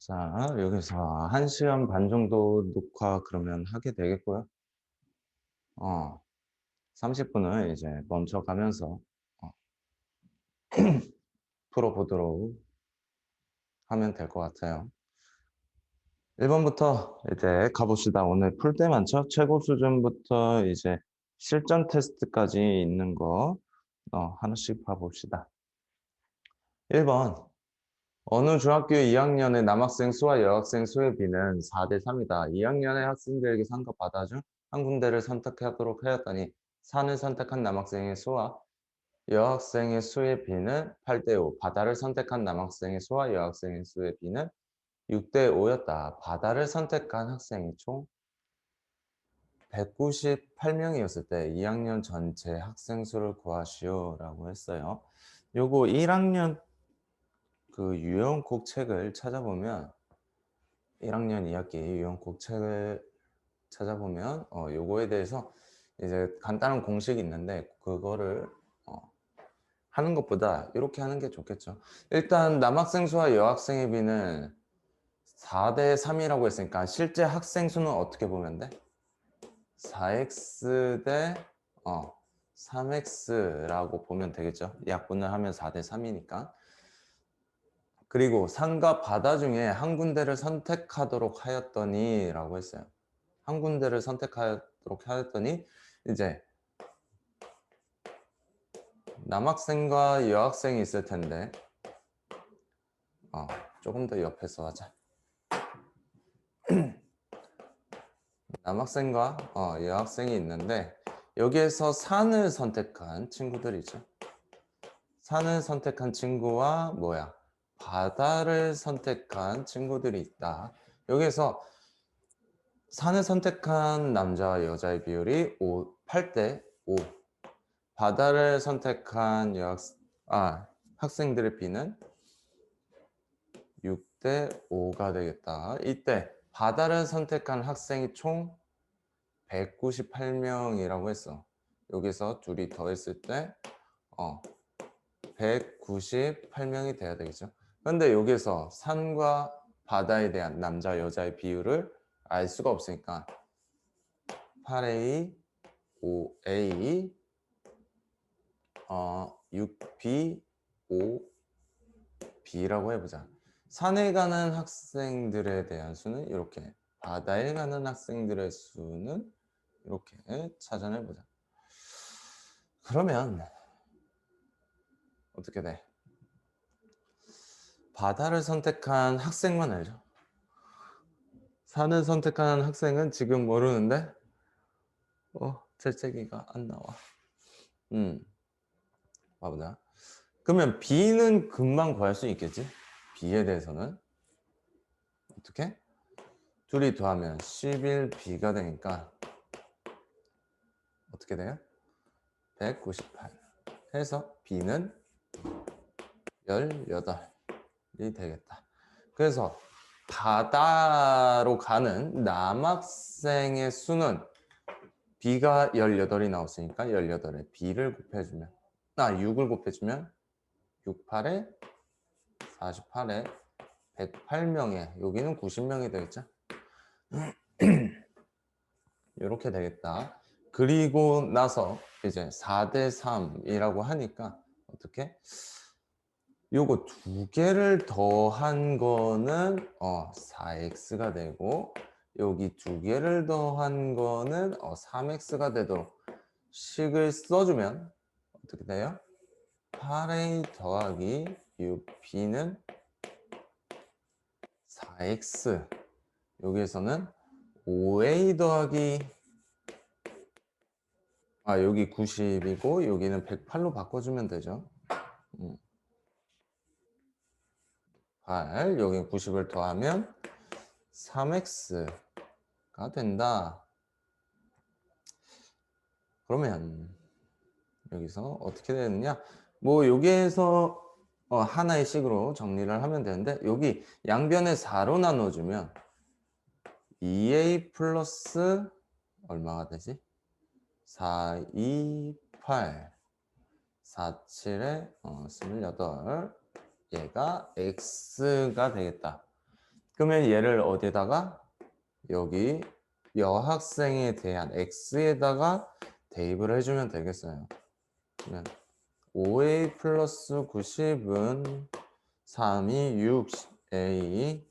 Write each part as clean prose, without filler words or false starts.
자, 여기서 1시간 반 정도 녹화 그러면 하게 되겠고요. 30분을 이제 멈춰가면서 어, 풀어보도록 하면 될 것 같아요. 1번부터 이제 가봅시다. 오늘 풀 때 많죠? 최고 수준부터 이제 실전 테스트까지 있는 거 하나씩 봐봅시다. 1번. 어느 중학교 2학년의 남학생 수와 여학생 수의 비는 4대 3이다. 2학년의 학생들에게 상과 바다 중 한 군데를 선택하도록 하였더니 산을 선택한 남학생의 수와 여학생의 수의 비는 8대 5. 바다를 선택한 남학생의 수와 여학생의 수의 비는 6대 5였다. 바다를 선택한 학생이 총 198명이었을 때 2학년 전체 학생 수를 구하시오 라고 했어요. 요거 1학년 그 유형곡 책을 찾아보면 1학년 2학기 유형곡 책을 찾아보면 요거에 대해서 이제 간단한 공식이 있는데 그거를 하는 것보다 이렇게 하는 게 좋겠죠. 일단 남학생 수와 여학생의 비는 4대 3이라고 했으니까 실제 학생 수는 어떻게 보면 돼? 4x 대 3x라고 보면 되겠죠. 약분을 하면 4대 3이니까. 그리고 산과 바다 중에 한 군데를 선택하도록 하였더니 라고 했어요. 한 군데를 선택하도록 하였더니 이제 남학생과 여학생이 있을 텐데 조금 더 옆에서 하자. 남학생과 여학생이 있는데 여기에서 산을 선택한 친구들이죠. 산을 선택한 친구와 바다를 선택한 친구들이 있다. 여기에서 산을 선택한 남자와 여자의 비율이 8대 5. 바다를 선택한 학생들의 비는 6대 5가 되겠다. 이때 바다를 선택한 학생이 총 198명이라고 했어. 여기서 둘이 더했을 때 198명이 돼야 되겠죠. 그런데 여기서 산과 바다에 대한 남자 여자의 비율을 알 수가 없으니까 8A, 5A, 6B, 5B라고 해보자. 산에 가는 학생들에 대한 수는 이렇게, 바다에 가는 학생들의 수는 이렇게 찾아내보자. 그러면 어떻게 돼? 바다를 선택한 학생만 알죠. 산을 선택한 학생은 지금 모르는데 재채기가 안 나와. 봐보자. 그러면 B는 금방 구할 수 있겠지? B에 대해서는 어떻게? 둘이 더하면 11B가 되니까 어떻게 돼요? 198 해서 B는 18이 되겠다. 그래서 바다로 가는 남학생의 수는 B가 18이 나왔으니까 18에 B를 곱해주면 6을 곱해주면 68에 48에 108명에 여기는 90명이 되겠죠? 이렇게 되겠다. 그리고 나서 이제 4대 3이라고 하니까 어떻게? 요거 두 개를 더한 거는 4x가 되고 여기 두 개를 더한 거는 3x가 되도록 식을 써주면 어떻게 돼요? 8a 더하기 6b는 4x 여기에서는 5a 더하기 여기 90이고 여기는 108로 바꿔주면 되죠. 8 여기 90을 더하면 3x가 된다. 그러면 여기서 어떻게 되느냐? 여기에서 하나의 식으로 정리를 하면 되는데 여기 양변에 4로 나눠주면 2a 플러스 얼마가 되지? 4, 2, 8 4, 7에 28 얘가 x가 되겠다. 그러면 얘를 어디에다가 여기 여학생에 대한 x에다가 대입을 해주면 되겠어요. 그러면 5a 플러스 90은 3이 6a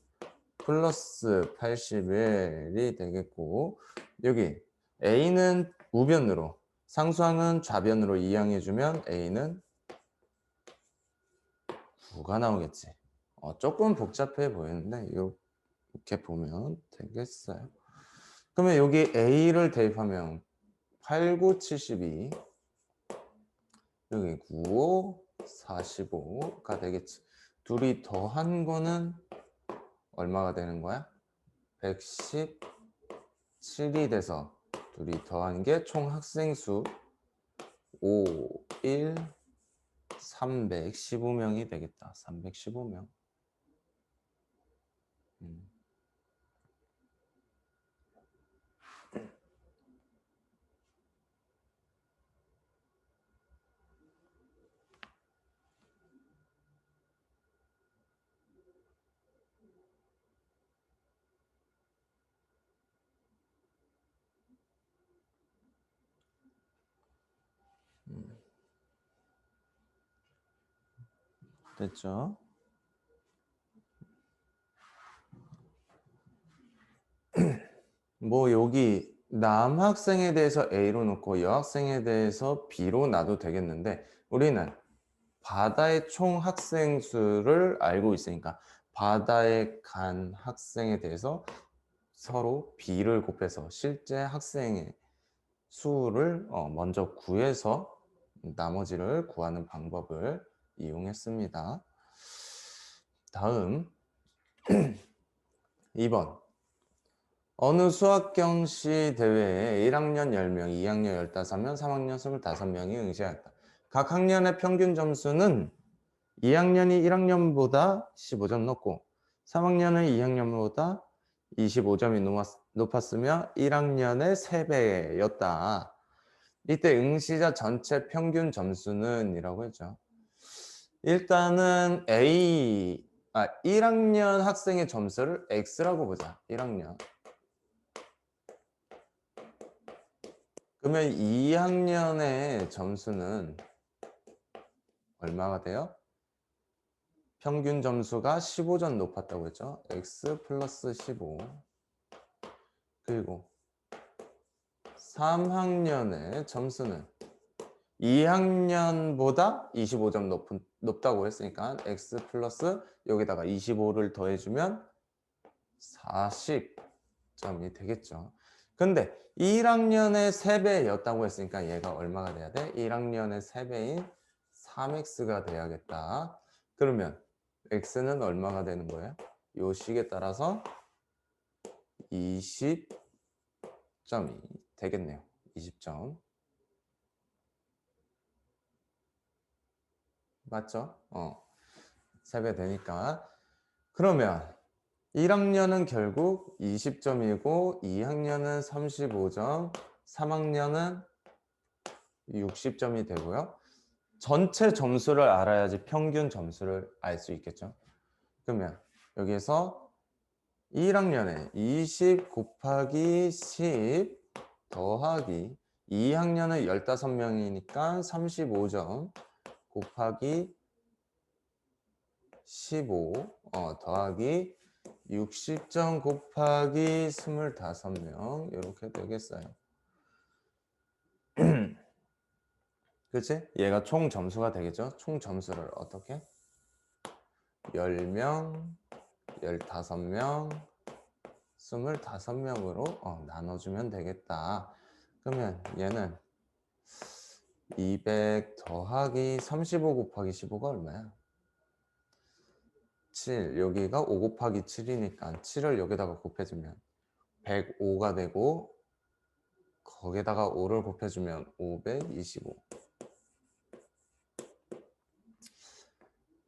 플러스 81이 되겠고, 여기 a는 우변으로, 상수항은 좌변으로 이항해주면 a는 9가 나오겠지. 조금 복잡해 보이는데 이렇게 보면 되겠어요. 그러면 여기 a를 대입하면 8, 9, 72, 여기 9, 5, 45가 되겠지. 둘이 더한 거는 얼마가 되는 거야? 117이 돼서 둘이 더한 게 총 학생 수 5, 1, 315명이 되겠다. 315명. 됐죠? 뭐 여기 남학생에 대해서 A로 놓고 여학생에 대해서 B로 놔도 되겠는데, 우리는 바다의 총 학생 수를 알고 있으니까 바다에 간 학생에 대해서 서로 B를 곱해서 실제 학생의 수를 먼저 구해서 나머지를 구하는 방법을 이용했습니다. 다음 2번. 어느 수학경시 대회에 1학년 10명, 2학년 15명, 3학년 25명이 응시하였다. 각 학년의 평균 점수는 2학년이 1학년보다 15점 높고 3학년은 2학년보다 25점이 높았으며 1학년의 3배였다. 이때 응시자 전체 평균 점수는 이라고 했죠. 일단은 1학년 학생의 점수를 X라고 보자. 1학년. 그러면 2학년의 점수는 얼마가 돼요? 평균 점수가 15점 높았다고 했죠. X 플러스 15. 그리고 3학년의 점수는 2학년보다 25점 높다고 했으니까 X 플러스 여기다가 25를 더해주면 40점이 되겠죠. 근데 1학년의 3배였다고 했으니까 얘가 얼마가 돼야 돼? 1학년의 3배인 3x가 돼야겠다. 그러면 x는 얼마가 되는 거예요? 요 식에 따라서 20점이 되겠네요. 20점. 맞죠? 3배 되니까. 그러면 1학년은 결국 20점이고 2학년은 35점, 3학년은 60점이 되고요. 전체 점수를 알아야지 평균 점수를 알 수 있겠죠. 그러면 여기에서 1학년에 20 곱하기 10 더하기 2학년은 15명이니까 35점 곱하기 15 더하기 60점 곱하기 25명 이렇게 되겠어요. 그치? 얘가 총 점수가 되겠죠? 총 점수를 어떻게? 10명, 15명, 25명으로 나눠주면 되겠다. 그러면 얘는 200 더하기 35 곱하기 15가 얼마야? 7. 여기가 5 곱하기 7이니까 7을 여기다가 곱해주면 105가 되고 거기다가 5를 곱해주면 525.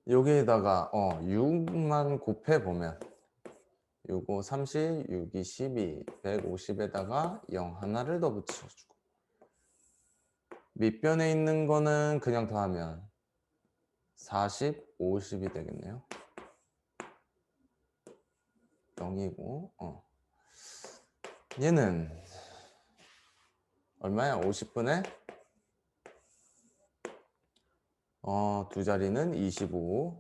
여기에다가 6만 곱해보면 6, 5, 30, 6, 2, 12, 150에다가 0 하나를 더 붙여주고 밑변에 있는 거는 그냥 더하면 40, 50이 되겠네요. 0이고 얘는 얼마야? 50분의 두 자리는 25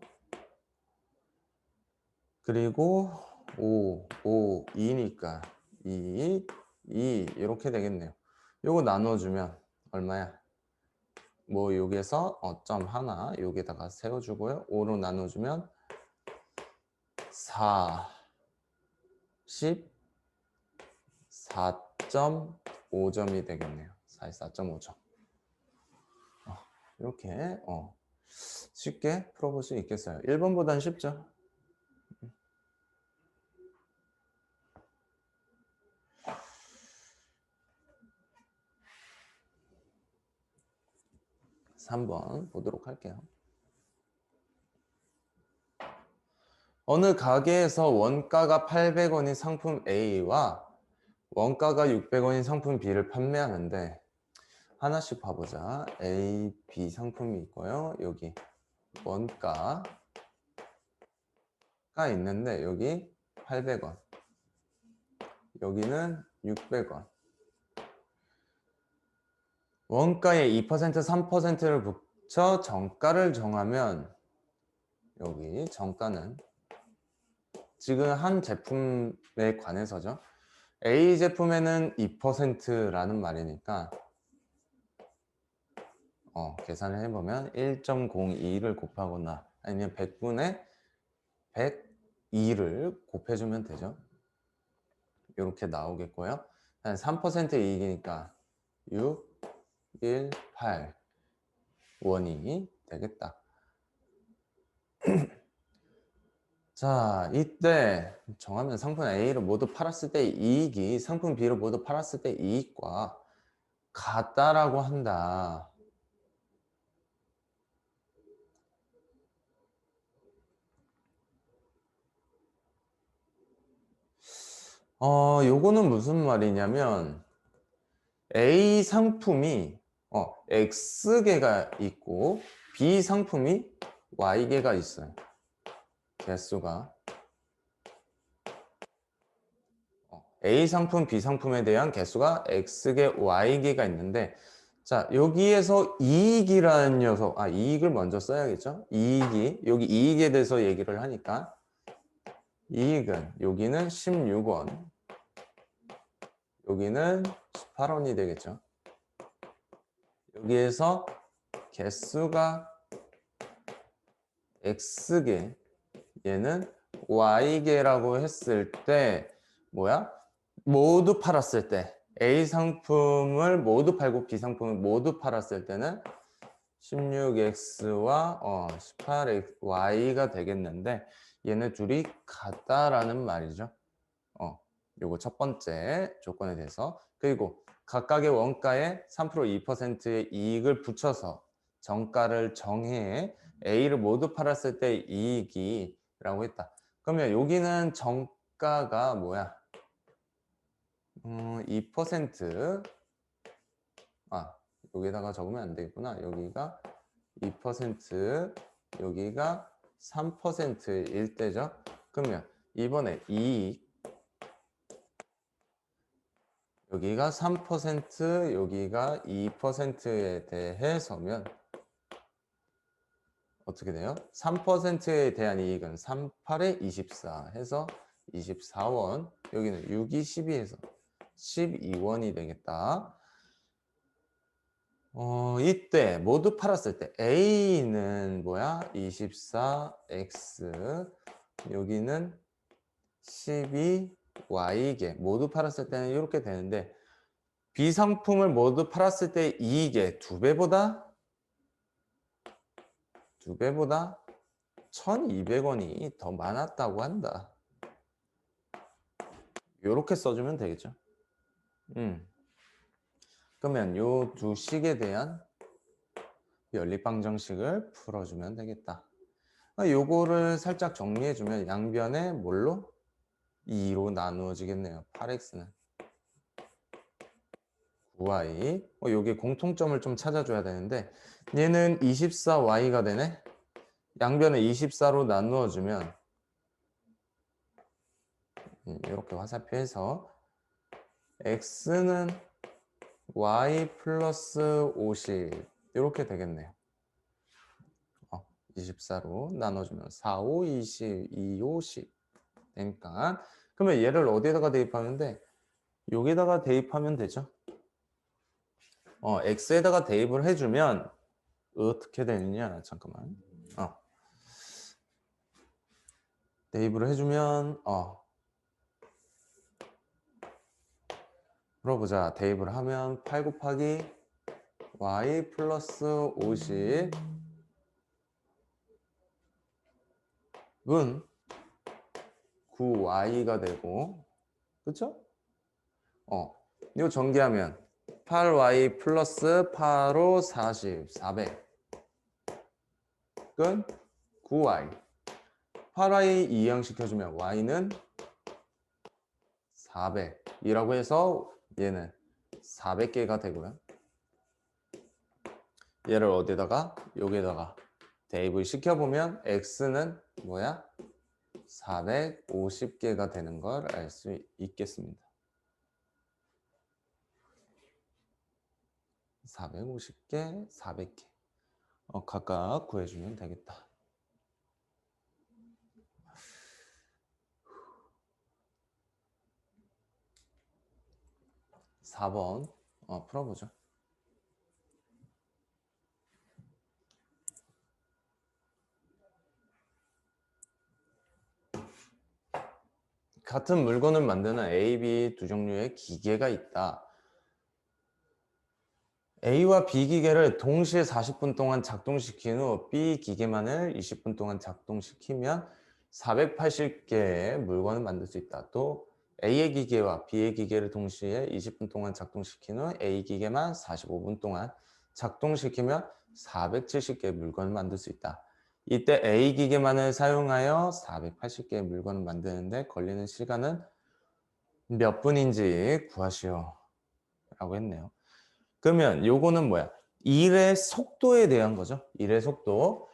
그리고 5, 5, 2니까 2, 2 이렇게 되겠네요. 요거 나눠주면 얼마야? 뭐 여기에서 점 하나 여기에다가 세워주고요. 5로 나눠주면 4, 10, 4.5점이 되겠네요. 4.5점. 이렇게 쉽게 풀어볼 수 있겠어요. 1번보단 쉽죠? (3번) 보도록 할게요. 어느 가게에서 원가가 800원인 상품 A와 원가가 600원인 상품 B를 판매하는데 하나씩 봐보자. A, B 상품이 있고요. 여기 원가가 있는데 여기 800원 여기는 600원 원가에 2%, 3%를 붙여 정가를 정하면 여기 정가는 지금 한 제품에 관해서죠. A 제품에는 2%라는 말이니까 계산을 해보면 1.02를 곱하거나 아니면 100분의 102를 곱해주면 되죠. 이렇게 나오겠고요. 3% 이익이니까 6, 1, 8 원이 되겠다. 자, 이때 정하면 상품 A를 모두 팔았을 때 이익이 상품 B를 모두 팔았을 때 이익과 같다라고 한다. 요거는 무슨 말이냐면 A 상품이 X개가 있고 B 상품이 Y개가 있어요. 개수가 A 상품, B 상품에 대한 개수가 X개, Y개가 있는데 자 여기에서 이익이라는 녀석 이익을 먼저 써야겠죠. 이익이 여기 이익에 대해서 얘기를 하니까 이익은 여기는 16원 여기는 18원이 되겠죠. 여기에서 개수가 X개 얘는 Y개라고 했을 때 뭐야? 모두 팔았을 때 A 상품을 모두 팔고 B 상품을 모두 팔았을 때는 16X와 18Y가 되겠는데 얘네 둘이 같다라는 말이죠. 요거 첫 번째 조건에 대해서 그리고 각각의 원가에 3% 2%의 이익을 붙여서 정가를 정해 A를 모두 팔았을 때 이익이 라고 했다. 그러면 여기는 정가가 뭐야? 2% 여기다가 적으면 안 되겠구나. 여기가 2% 여기가 3%일 때죠. 그러면 이번에 이익 여기가 3% 여기가 2%에 대해서면 어떻게 돼요? 3%에 대한 이익은 38에 24 해서 24원 여기는 6이 12에서 12원이 되겠다. 이때 모두 팔았을 때 A는 뭐야? 24X 여기는 12Y개 모두 팔았을 때는 이렇게 되는데 B 상품을 모두 팔았을 때 이익의 2배보다 1200원이 더 많았다고 한다. 이렇게 써주면 되겠죠. 그러면 요 두 식에 대한 연립방정식을 풀어주면 되겠다. 요거를 살짝 정리해주면 양변에 뭘로? 2로 나누어지겠네요. 8x는 9y. 요게 공통점을 좀 찾아줘야 되는데 얘는 24y가 되네. 양변에 24로 나누어주면 이렇게 화살표해서 x는 y 플러스 50 이렇게 되겠네요. 24로 나눠주면 4, 5, 20, 2, 5, 10 되니까 그러면 얘를 어디에다가 대입하면 돼? 여기다가 대입하면 되죠. x에다가 대입을 해주면 어떻게 되느냐? 잠깐만. 대입을 해주면 풀어보자. 대입을 하면 8 곱하기 y 플러스 50 은 9y가 되고, 그쵸? 이거 전개하면 8y 플러스 8호 40, 400 은 9y 8y 이항시켜주면 y는 400이라고 해서 얘는 400개가 되고요. 얘를 어디다가? 여기에다가 대입을 시켜보면 x는 뭐야? 450개가 되는 걸 알 수 있겠습니다. 450개, 400개 각각 구해주면 되겠다. 4번 풀어보죠. 같은 물건을 만드는 A, B 두 종류의 기계가 있다. A와 B 기계를 동시에 40분 동안 작동시킨 후 B 기계만을 20분 동안 작동시키면 480개의 물건을 만들 수 있다. 또 A의 기계와 B의 기계를 동시에 20분 동안 작동시킨 후 A 기계만 45분 동안 작동시키면 470개의 물건을 만들 수 있다. 이때 A 기계만을 사용하여 480개의 물건을 만드는데 걸리는 시간은 몇 분인지 구하시오 라고 했네요. 그러면 요거는 뭐야? 일의 속도에 대한 거죠. 일의 속도.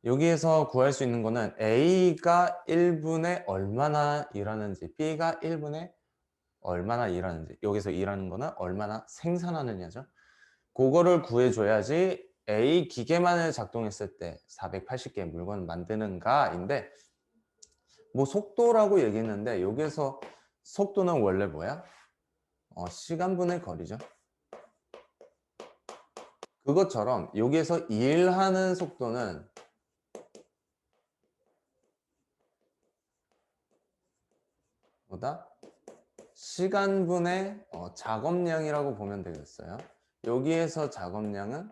여기에서 구할 수 있는 거는 A가 1분에 얼마나 일하는지, B가 1분에 얼마나 일하는지, 여기서 일하는 거는 얼마나 생산하느냐죠. 그거를 구해줘야지 A 기계만을 작동했을 때 480개의 물건을 만드는가인데, 뭐 속도라고 얘기했는데 여기에서 속도는 원래 뭐야? 시간분의 거리죠. 그것처럼 여기에서 일하는 속도는 보다 시간분의 작업량이라고 보면 되겠어요. 여기에서 작업량은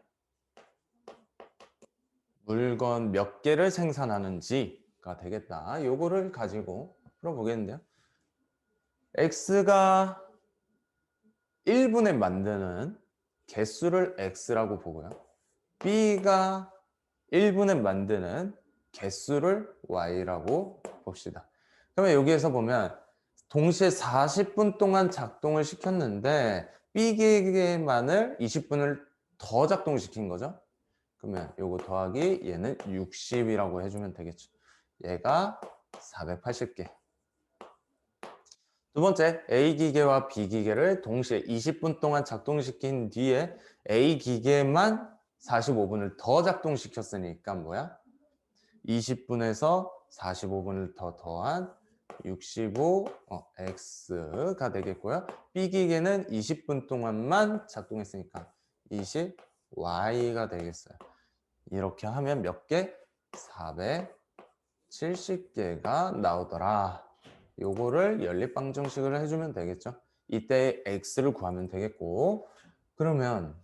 물건 몇 개를 생산하는지가 되겠다. 요거를 가지고 풀어보겠는데요. X가 1분에 만드는 개수를 X라고 보고요. B가 1분에 만드는 개수를 Y라고 봅시다. 그러면 여기에서 보면 동시에 40분 동안 작동을 시켰는데 B 기계만을 20분을 더 작동시킨 거죠. 그러면 요거 더하기 얘는 60이라고 해주면 되겠죠. 얘가 480개. 두 번째, A 기계와 B 기계를 동시에 20분 동안 작동시킨 뒤에 A 기계만 45분을 더 작동시켰으니까 뭐야? 20분에서 45분을 더 더한 65 X가 되겠고요. B 기계는 20분 동안만 작동했으니까 20 Y가 되겠어요. 이렇게 하면 몇 개? 470개가 나오더라. 요거를 연립방정식을 해주면 되겠죠. 이때 X를 구하면 되겠고, 그러면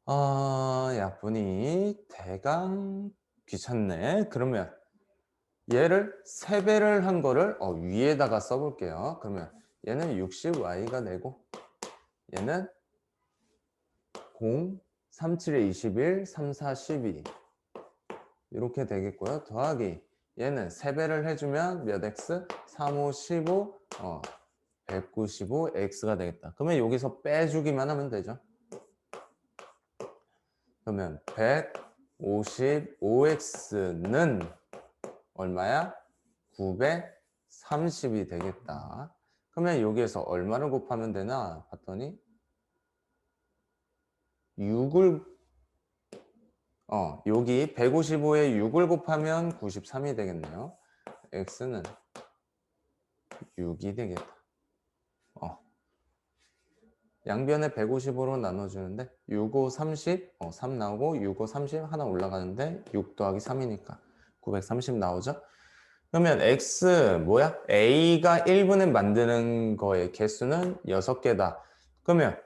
약분이 대강 귀찮네. 그러면 얘를 3배를 한 거를 위에다가 써볼게요. 그러면 얘는 60y가 되고 얘는 0, 3, 7에 21, 3, 4, 12 이렇게 되겠고요. 더하기 얘는 3배를 해주면 몇 x? 3, 5, 15, 195x가 되겠다. 그러면 여기서 빼주기만 하면 되죠. 그러면 155x는 얼마야? 30이 되겠다. 그러면 여기에서 얼마를 곱하면 되나 봤더니 6을 여기 155에 6을 곱하면 93이 되겠네요. x는 6이 되겠다. 양변에 155로 나눠주는데 6, 5, 30, 3 나오고 6, 5, 30 하나 올라가는데 6 더하기 3이니까 930 나오죠? 그러면 x 뭐야? a가 1분에 만드는 거의 개수는 6개다. 그러면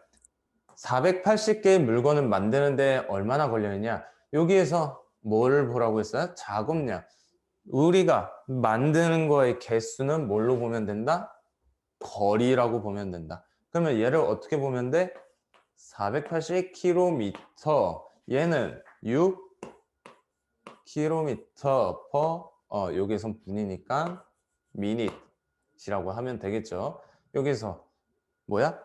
480개의 물건을 만드는데 얼마나 걸리느냐? 여기에서 뭘 보라고 했어요? 작업량. 우리가 만드는 거의 개수는 뭘로 보면 된다? 거리라고 보면 된다. 그러면 얘를 어떻게 보면 돼? 480km. 얘는 6km per 여기선 분이니까 minute이라고 하면 되겠죠. 여기서 뭐야?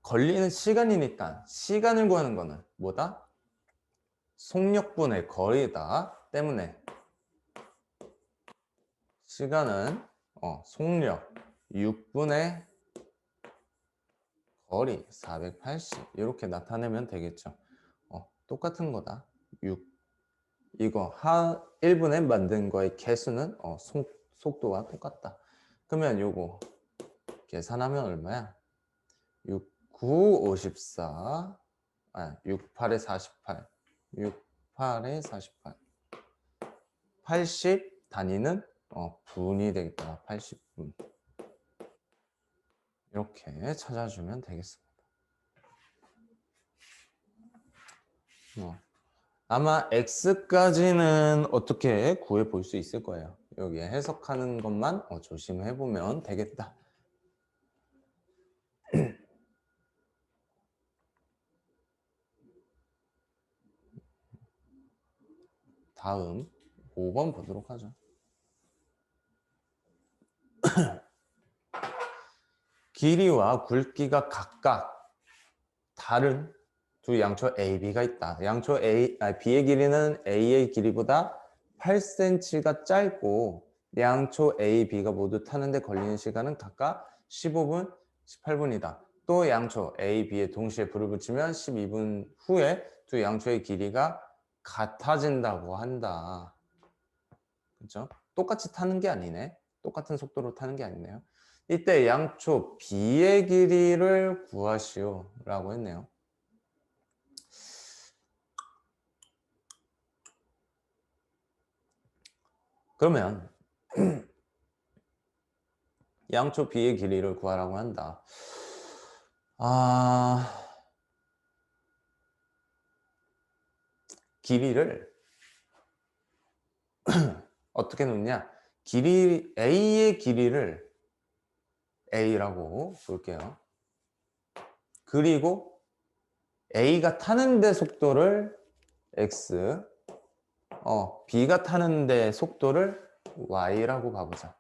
걸리는 시간이니까 시간을 구하는 거는 뭐다? 속력분의 거리다 때문에 시간은 속력 6분의 거리 480 이렇게 나타내면 되겠죠. 똑같은 거다. 6 이거 1분에 만든 거의 개수는 속도와 똑같다. 그러면 요거 계산하면 얼마야? 6, 9, 54 6, 8에 48 6, 8에 48 80 단위는 분이 되겠다. 80분 이렇게 찾아주면 되겠습니다. 아마 x까지는 어떻게 구해 볼 수 있을 거예요. 여기 해석하는 것만 조심해 보면 되겠다. 다음 5번 보도록 하죠. 길이와 굵기가 각각 다른 두 양초 A, B가 있다. 양초 B의 길이는 A의 길이보다 8cm가 짧고 양초 A, B가 모두 타는데 걸리는 시간은 각각 15분, 18분이다. 또 양초 A, B에 동시에 불을 붙이면 12분 후에 두 양초의 길이가 같아진다고 한다. 그렇죠? 똑같이 타는 게 아니네. 똑같은 속도로 타는 게 아니네요. 이때 양초 B의 길이를 구하시오 라고 했네요. 그러면 양초 B의 길이를 구하라고 한다. 길이를 어떻게 놓냐? A의 길이를 A라고 볼게요. 그리고 A가 타는데 속도를 X, B가 타는데 속도를 Y라고 봐보자.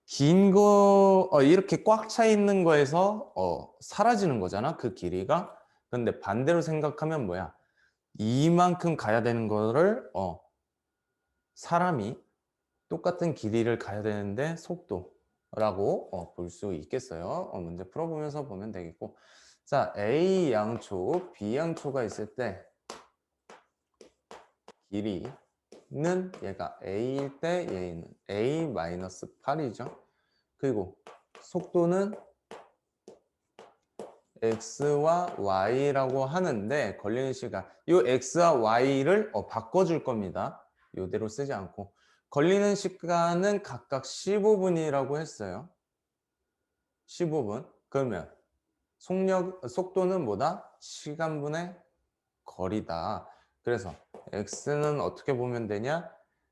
긴 거, 이렇게 꽉 차 있는 거에서 사라지는 거잖아, 그 길이가. 근데 반대로 생각하면 뭐야? 이만큼 가야 되는 거를 사람이 똑같은 길이를 가야 되는데 속도라고 볼 수 있겠어요. 문제 풀어보면서 보면 되겠고. 자, A 양초, B 양초가 있을 때 길이는 얘가 A일 때 얘는 A-8이죠. 그리고 속도는 X와 Y라고 하는데 걸리는 시간 이 X와 Y를 바꿔줄 겁니다. 이대로 쓰지 않고 걸리는 시간은 각각 15분이라고 했어요. 15분. 그러면 속도는 뭐다? 시간분의 거리다. 그래서 X는 어떻게 보면 되냐?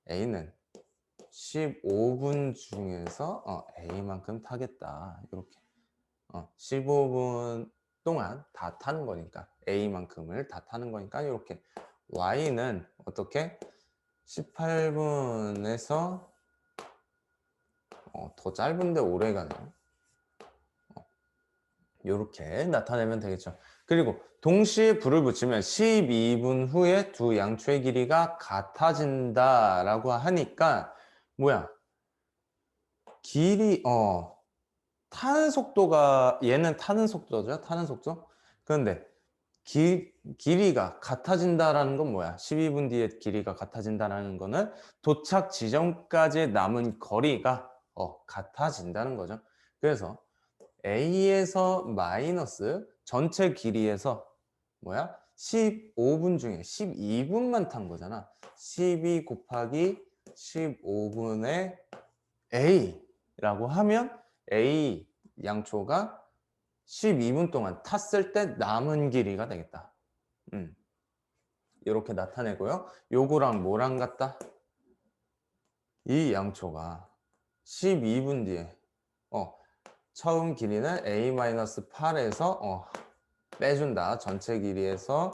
A는 15분 중에서 A만큼 타겠다. 이렇게 15분 동안 다 타는 거니까 A만큼을 다 타는 거니까 이렇게 Y는 어떻게 18분에서 더 짧은데 오래 가네요. 이렇게 나타내면 되겠죠. 그리고 동시에 불을 붙이면 12분 후에 두 양초의 길이가 같아진다라고 하니까 뭐야? 길이 타는 속도가 얘는 타는 속도죠. 타는 속도. 그런데 길이가 같아진다라는 건 뭐야? 12분 뒤에 길이가 같아진다라는 거는 도착 지점까지의 남은 거리가 같아진다는 거죠. 그래서 A에서 마이너스 전체 길이에서 뭐야? 15분 중에 12분만 탄 거잖아. 12 곱하기 15분의 A라고 하면 A 양초가 12분 동안 탔을 때 남은 길이가 되겠다. 이렇게 나타내고요. 요거랑 뭐랑 같다? 이 양초가 12분 뒤에 처음 길이는 A-8에서 빼준다. 전체 길이에서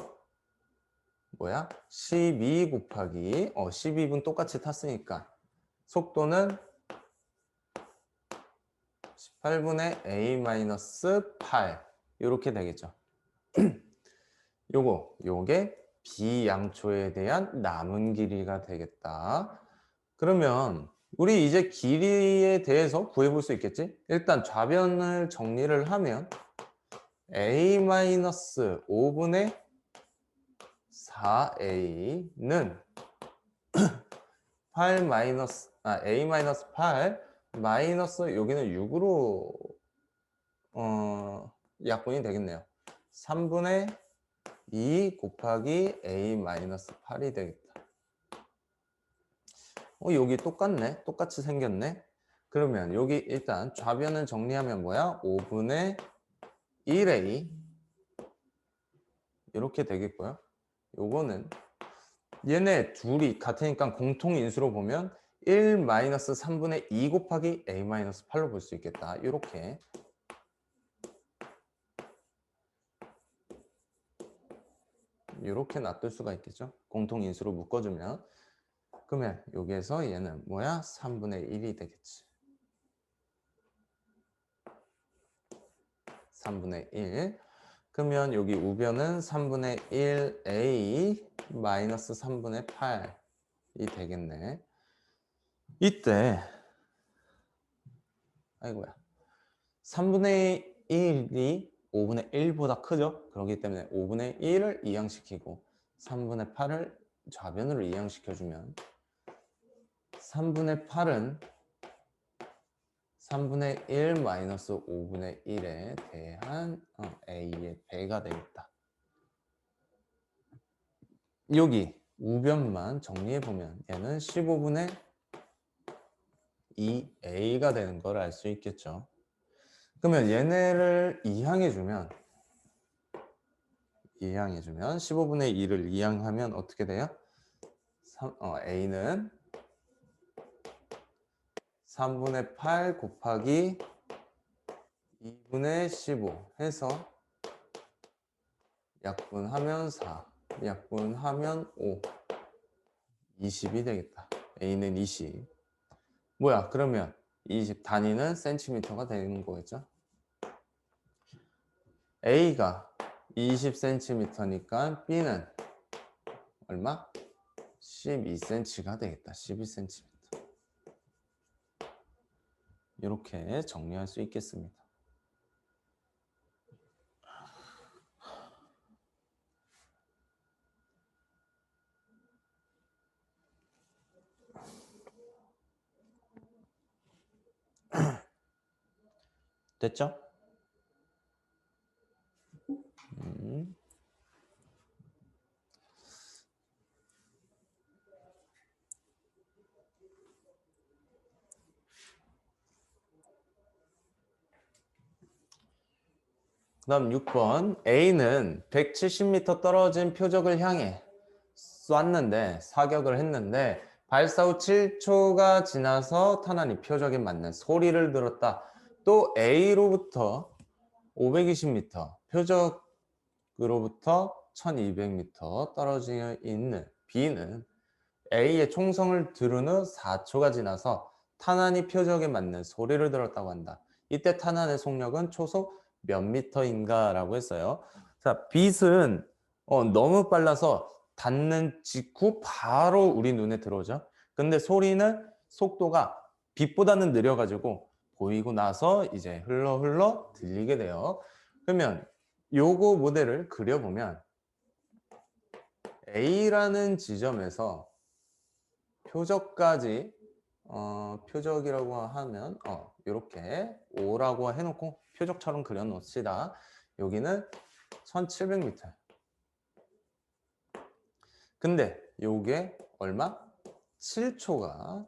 뭐야? 12 곱하기 12분 똑같이 탔으니까 속도는 18분의 A-8 이렇게 되겠죠. 요게 B양초에 대한 남은 길이가 되겠다. 그러면 우리 이제 길이에 대해서 구해볼 수 있겠지? 일단 좌변을 정리를 하면 A-5분의 4A는 8A-8 마이너스 여기는 6으로 약분이 되겠네요. 3분의 2 곱하기 A-8이 되겠다. 여기 똑같네. 똑같이 생겼네. 그러면 여기 일단 좌변을 정리하면 뭐야? 5분의 1A 이렇게 되겠고요. 요거는 얘네 둘이 같으니까 공통인수로 보면 1-3분의 2 곱하기 A-8로 볼 수 있겠다. 이렇게 놔둘 수가 있겠죠. 공통인수로 묶어주면. 그러면 여기에서 얘는 뭐야? 3분의 1이 되겠지. 3분의 1. 그러면 여기 우변은 3분의 1A 마이너스 3분의 8이 되겠네. 이때 아이고야 3분의 1이 5분의 1보다 크죠? 그렇기 때문에 5분의 1을 이항시키고 3분의 8을 좌변으로 이항시켜주면 3분의 8은 3분의 1 마이너스 5분의 1에 대한 A의 배가 되겠다. 여기 우변만 정리해보면 얘는 15분의 2A가 되는 걸 알 수 있겠죠. 그러면 얘네를 이항해주면 15분의 2를 이항하면 어떻게 돼요? A는 3분의 8 곱하기 2분의 15 해서 약분하면 4, 약분하면 5, 20이 되겠다. A는 20. 뭐야? 그러면 20 단위는 센티미터가 되는 거겠죠? A가 20cm니까 B는 얼마? 12cm가 되겠다. 12cm. 이렇게 정리할 수 있겠습니다. 됐죠? 그 다음 6번 A는 170m 떨어진 표적을 향해 쐈는데 사격을 했는데 발사 후 7초가 지나서 탄환이 표적에 맞는 소리를 들었다. 또 A로부터 520m, 표적으로부터 1200m 떨어져 있는 B는 A의 총성을 들은 후 4초가 지나서 탄환이 표적에 맞는 소리를 들었다고 한다. 이때 탄환의 속력은 초속 몇 미터인가 라고 했어요. 자, 빛은 너무 빨라서 닿는 직후 바로 우리 눈에 들어오죠. 근데 소리는 속도가 빛보다는 느려가지고 보이고 나서 이제 흘러 들리게 돼요. 그러면 요거 모델을 그려보면 A라는 지점에서 표적까지 표적이라고 하면 이렇게 O라고 해놓고 표적처럼 그려놓읍시다. 여기는 1700m. 근데 요게 얼마? 7초가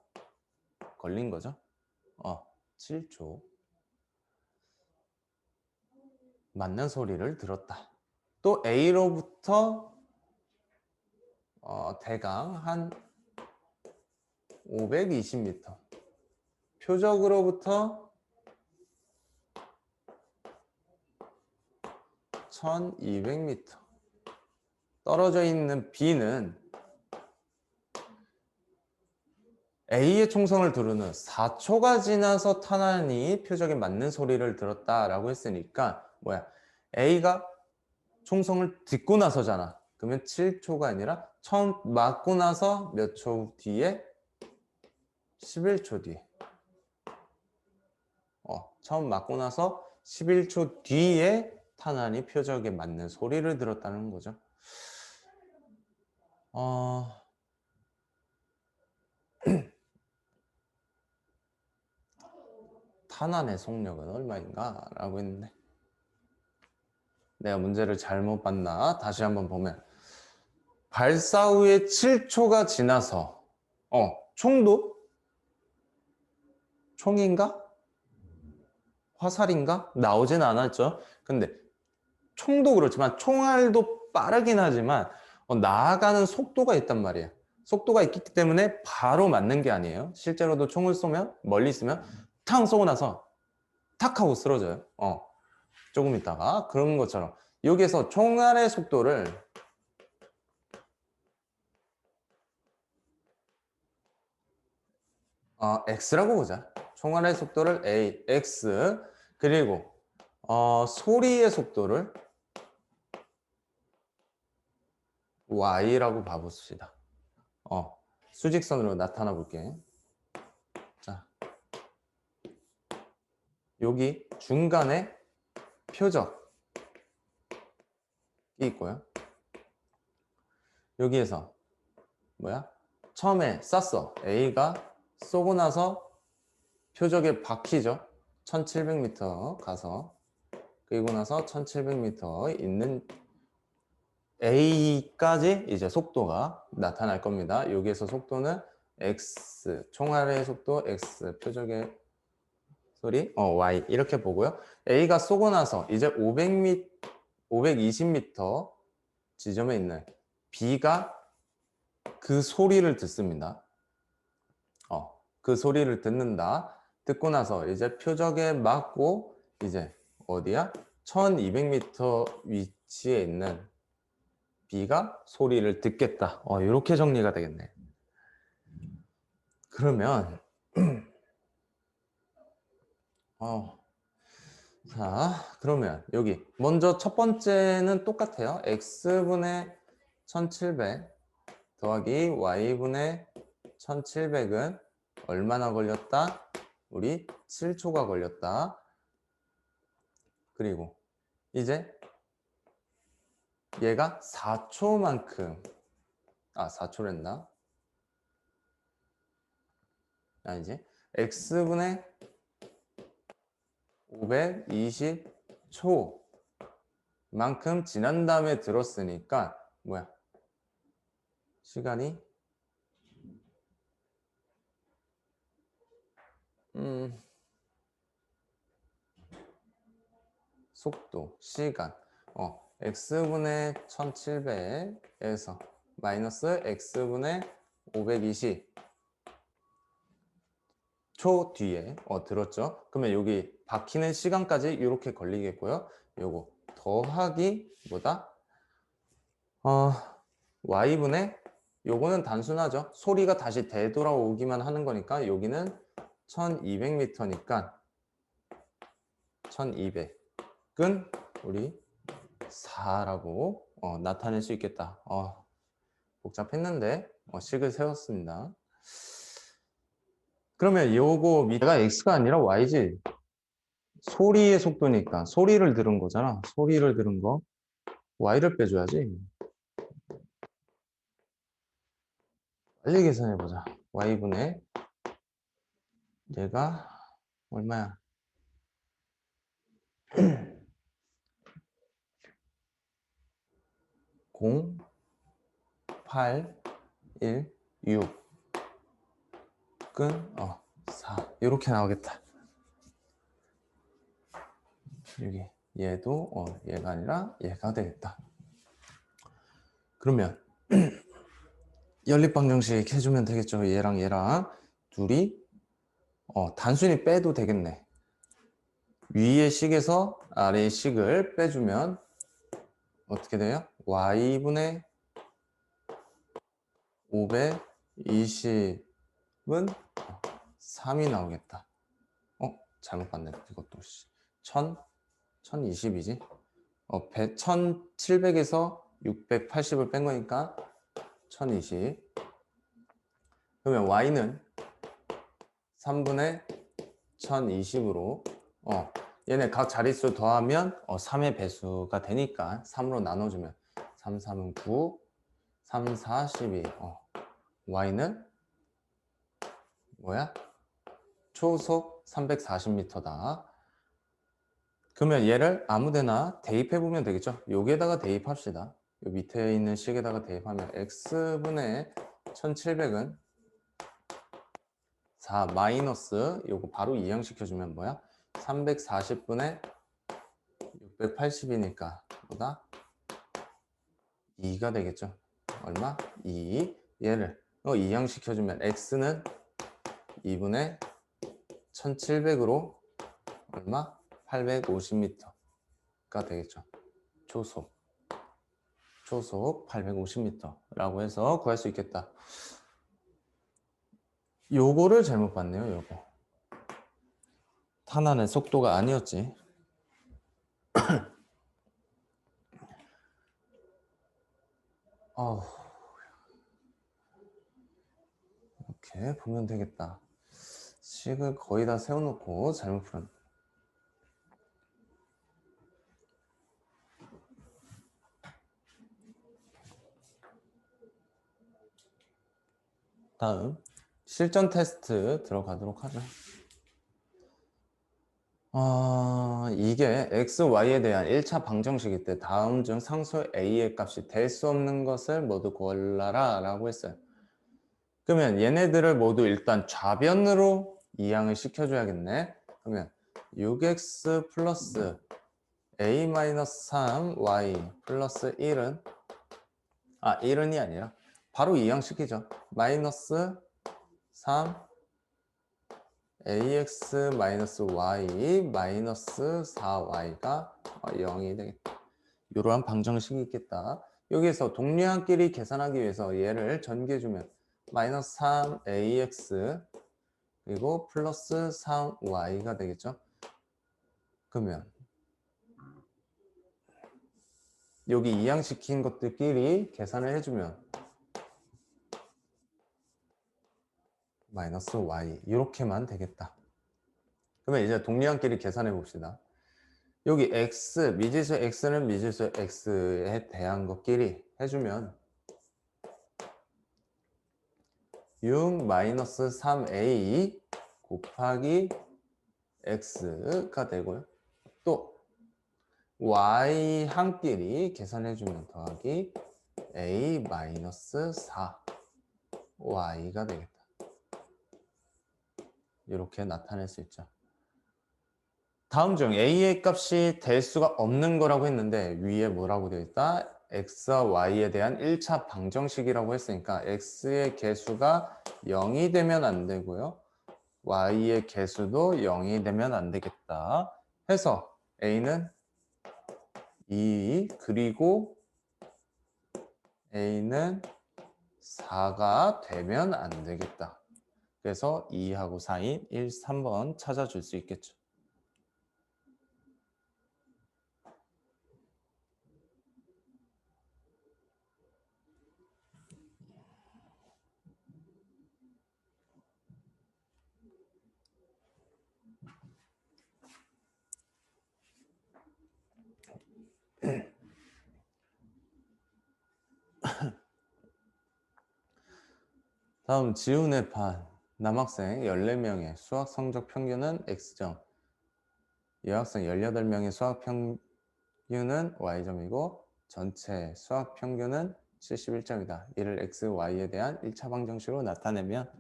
걸린 거죠. 7초. 맞는 소리를 들었다. 또 A로부터 대강 한 520m. 표적으로부터 1200m. 떨어져 있는 B는 A의 총성을 들으는 4초가 지나서 탄환이 표적에 맞는 소리를 들었다라고 했으니까 뭐야? A가 총성을 듣고 나서잖아. 그러면 7초가 아니라 처음 맞고 나서 몇 초 뒤에? 11초 뒤에. 처음 맞고 나서 11초 뒤에 탄환이 표적에 맞는 소리를 들었다는 거죠. 탄환의 속력은 얼마인가? 라고 했는데 내가 문제를 잘못 봤나? 다시 한번 보면 발사 후에 7초가 지나서 총도? 총인가? 화살인가? 나오진 않았죠. 근데 총도 그렇지만 총알도 빠르긴 하지만 나아가는 속도가 있단 말이에요. 속도가 있기 때문에 바로 맞는 게 아니에요. 실제로도 총을 쏘면 멀리 있으면 탕 쏘고 나서 탁 하고 쓰러져요. 조금 있다가 그런 것처럼 여기에서 총알의 속도를 X라고 보자. 총알의 속도를 A, X 그리고 소리의 속도를 Y라고 봐봅시다. 수직선으로 나타나 볼게. 자, 여기 중간에 표적이 있고요. 여기에서 뭐야? 처음에 쐈어. A가 쏘고 나서 표적에 박히죠. 1700m 가서 그리고 나서 1700m 있는 A까지 이제 속도가 나타날 겁니다. 여기에서 속도는 X, 총알의 속도 X, 표적의 소리 Y 이렇게 보고요. A가 쏘고 나서 이제 500m, 520m 지점에 있는 B가 그 소리를 듣습니다. 그 소리를 듣는다. 듣고 나서 이제 표적에 맞고 이제 어디야? 1200m 위치에 있는 B가 소리를 듣겠다. 이렇게 정리가 되겠네. 그러면 자, 그러면 여기 먼저 첫 번째는 똑같아요. X분의 1700 더하기 Y분의 1700은 얼마나 걸렸다? 우리 7초가 걸렸다. 그리고 이제 얘가 4초만큼 4초랬나? 아니지. X분의 520초 만큼 지난 다음에 들었으니까 뭐야? 시간이 속도, 시간 X분의 1700에서 마이너스 X분의 520 초 뒤에 들었죠? 그러면 여기 박히는 시간까지 이렇게 걸리겠고요. 요거 더하기 뭐다? Y분의 요거는 단순하죠. 소리가 다시 되돌아오기만 하는 거니까 여기는 1200m니까 1200은 우리 4라고 나타낼 수 있겠다. 복잡했는데 식을 세웠습니다. 그러면 요거 밑에가 x가 아니라 y지. 소리의 속도니까 소리를 들은 거잖아. 소리를 들은 거 y를 빼줘야지. 빨리 계산해보자. y분의 얘가 얼마야? 0, 8, 1, 6 끈, 4 이렇게 나오겠다. 여기 얘도 얘가 아니라 얘가 되겠다. 그러면 연립방정식 해주면 되겠죠. 얘랑 얘랑 둘이 단순히 빼도 되겠네. 위의 식에서 아래의 식을 빼주면 어떻게 돼요? y분의 520은 3이 나오겠다. 잘못 봤네. 이것도 1020이지. 1700에서 680을 뺀 거니까 1020. 그러면 y는 3분의 1020으로 얘네 각 자릿수 더하면 3의 배수가 되니까 3으로 나눠주면 3, 3은 9, 3, 4, 12. y는 뭐야? 초속 340m다. 그러면 얘를 아무데나 대입해보면 되겠죠? 여기에다가 대입합시다. 요 밑에 있는 식에다가 대입하면 x분의 1700은 4 마이너스 요거 바로 이항시켜주면 뭐야? 340분의 680이니까 보다 2가 되겠죠? 얼마? 2. 얘를 이항시켜주면 x는 2분의 1700으로 얼마? 850m가 되겠죠. 초속 850m라고 해서 구할 수 있겠다. 요거를 잘못 봤네요. 요거 탄환의 속도가 아니었지. 이렇게 보면 되겠다. 식을 거의 다 세워놓고 잘못 풀었네. 다음 실전 테스트 들어가도록 하죠. 이게 x, y에 대한 1차 방정식일 때 다음 중 상수 a의 값이 될 수 없는 것을 모두 골라라 라고 했어요. 그러면 얘네들을 모두 일단 좌변으로 이항을 시켜줘야겠네. 그러면 6x 플러스 a-3y 플러스 1은 1은이 아니라 바로 이항시키죠. 마이너스 3 ax 마이너스 y 마이너스 4y가 0이 되겠다. 이러한 방정식이 있겠다. 여기서 동류항끼리 계산하기 위해서 얘를 전개해주면 마이너스 3ax 그리고 플러스 3y가 되겠죠. 그러면 여기 이항시킨 것들끼리 계산을 해주면 마이너스 y 이렇게만 되겠다. 그러면 이제 동류항끼리 계산해 봅시다. 여기 x, 미지수 x는 미지수 x에 대한 것끼리 해주면 6 마이너스 3a 곱하기 x가 되고요. 또 y 항끼리 계산해주면 더하기 a 마이너스 4y가 되겠다. 이렇게 나타낼 수 있죠. 다음 중 a의 값이 될 수가 없는 거라고 했는데 위에 뭐라고 되어 있다? x와 y에 대한 1차 방정식이라고 했으니까 x의 개수가 0이 되면 안 되고요. y의 개수도 0이 되면 안 되겠다. 해서 a는 2 그리고 a는 4가 되면 안 되겠다. 그래서 2하고 4인 1, 3번 찾아줄 수 있겠죠. 다음 지훈의 반 남학생 14명의 수학 성적 평균은 X점, 여학생 18명의 수학 평균은 Y점이고 전체 수학 평균은 71점이다. 이를 X, Y에 대한 1차 방정식으로 나타내면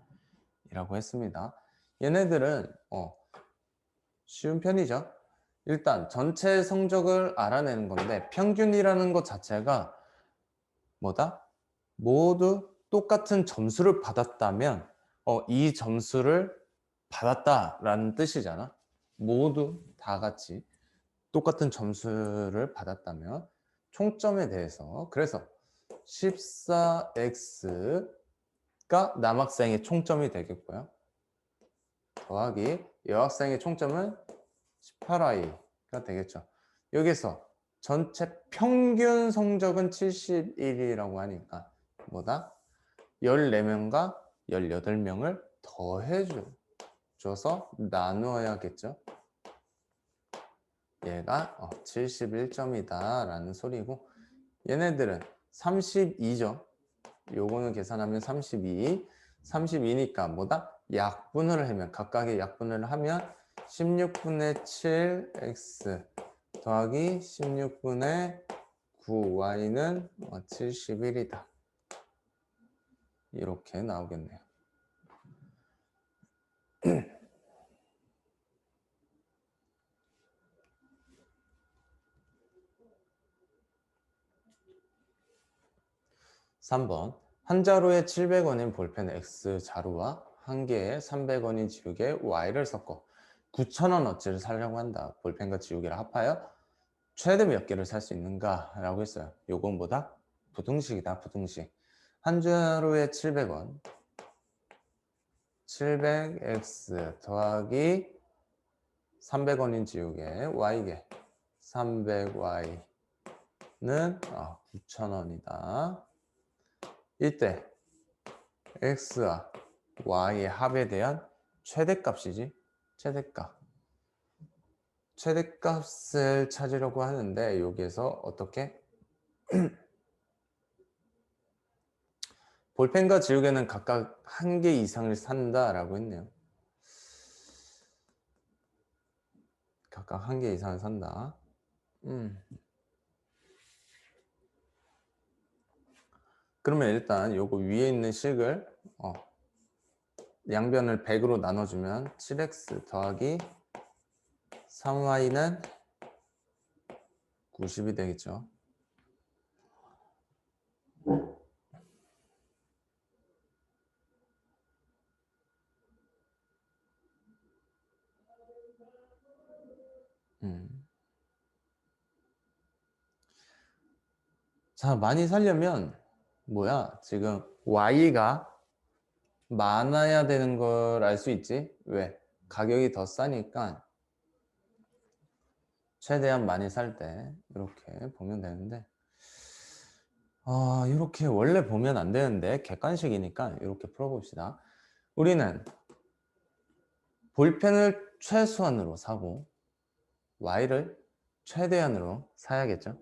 이라고 했습니다. 얘네들은 쉬운 편이죠. 일단 전체 성적을 알아내는 건데 평균이라는 것 자체가 뭐다? 모두 똑같은 점수를 받았다면 이 점수를 받았다라는 뜻이잖아. 모두 다 같이 똑같은 점수를 받았다면 총점에 대해서 그래서 14X가 남학생의 총점이 되겠고요. 더하기 여학생의 총점은 18Y가 되겠죠. 여기서 전체 평균 성적은 71이라고 하니까 뭐다? 14명과 18명을 더해줘서 나누어야겠죠. 얘가 71점이다 라는 소리고 얘네들은 32죠. 요거는 계산하면 32니까 뭐다? 약분을 하면 각각의 약분을 하면 16분의 7x 더하기 16분의 9y는 71이다. 이렇게 나오겠네요. 3번 한 자루에 700원인 볼펜 X자루와 한 개에 300원인 지우개 Y를 섞어 9,000원어치를 사려고 한다. 볼펜과 지우개를 합하여 최대 몇 개를 살 수 있는가? 라고 했어요. 요건 뭐다? 부등식이다. 부등식. 한 자루에 700원 700X 더하기 300원인 지우개 Y개 300Y는 9,000원이다. 이때 X와 Y의 합에 대한 최대값이지. 최대값을 찾으려고 하는데 여기에서 어떻게? 볼펜과 지우개는 각각 한 개 이상을 산다라고 했네요. 각각 한 개 이상을 산다. 그러면 일단 요거 위에 있는 식을 양변을 100으로 나눠주면 7x 더하기 3y는 90이 되겠죠. 자, 많이 살려면 뭐야? 지금 y가 많아야 되는 걸 알 수 있지? 왜? 가격이 더 싸니까 최대한 많이 살 때 이렇게 보면 되는데 이렇게 원래 보면 안 되는데 객관식이니까 이렇게 풀어봅시다. 우리는 볼펜을 최소한으로 사고 Y를 최대한으로 사야겠죠.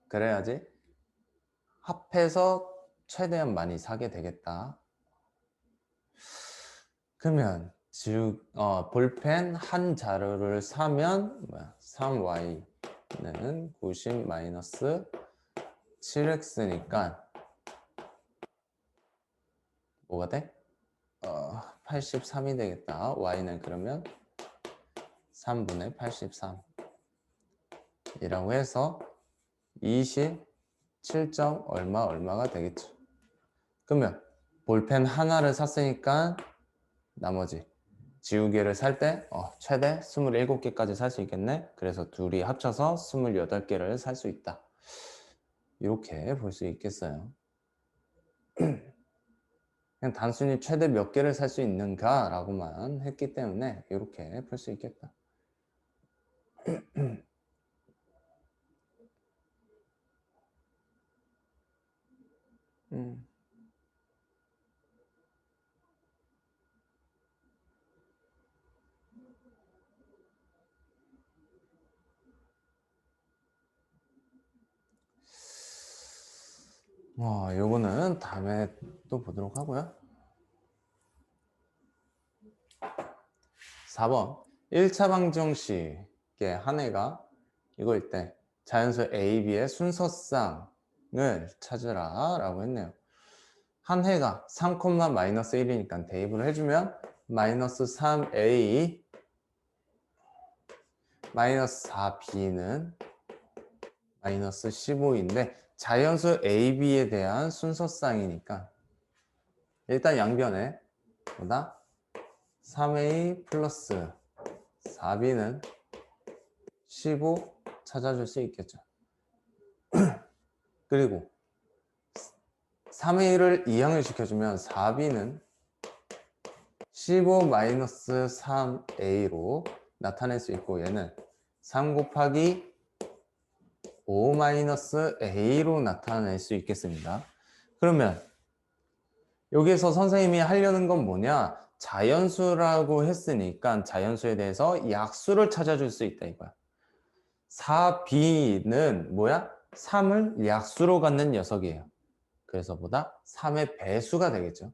그래야지 합해서 최대한 많이 사게 되겠다. 그러면 볼펜 한 자루를 사면 3y는 90 마이너스 7x니까 뭐가 돼? 83이 되겠다. y는 그러면 3분의 83 이라고 해서 27점 얼마가 되겠죠. 그러면 볼펜 하나를 샀으니까 나머지 지우개를 살 때 최대 27개까지 살 수 있겠네. 그래서 둘이 합쳐서 28개를 살 수 있다. 이렇게 볼 수 있겠어요. 그냥 단순히 최대 몇 개를 살 수 있는가 라고만 했기 때문에 이렇게 볼 수 있겠다. 요거는 다음에 또 보도록 하고요. 4번 1차 방정식의 한 해가 이거일 때 자연수 A, B의 순서쌍을 찾으라 라고 했네요. 한 해가 3,-1이니까 대입을 해주면 마이너스 3A 마이너스 4B는 마이너스 15인데 자연수 A, B에 대한 순서쌍이니까 일단 양변에 보다 3A 플러스 4B는 15 찾아줄 수 있겠죠. 그리고 3A를 이항을 시켜주면 4B는 15 마이너스 3A로 나타낼 수 있고 얘는 3 곱하기 5 마이너스 A로 나타낼 수 있겠습니다. 그러면 여기서 선생님이 하려는 건 뭐냐? 자연수라고 했으니까 자연수에 대해서 약수를 찾아줄 수 있다 이거야. 4B는 뭐야? 3을 약수로 갖는 녀석이에요. 그래서 보다 3의 배수가 되겠죠.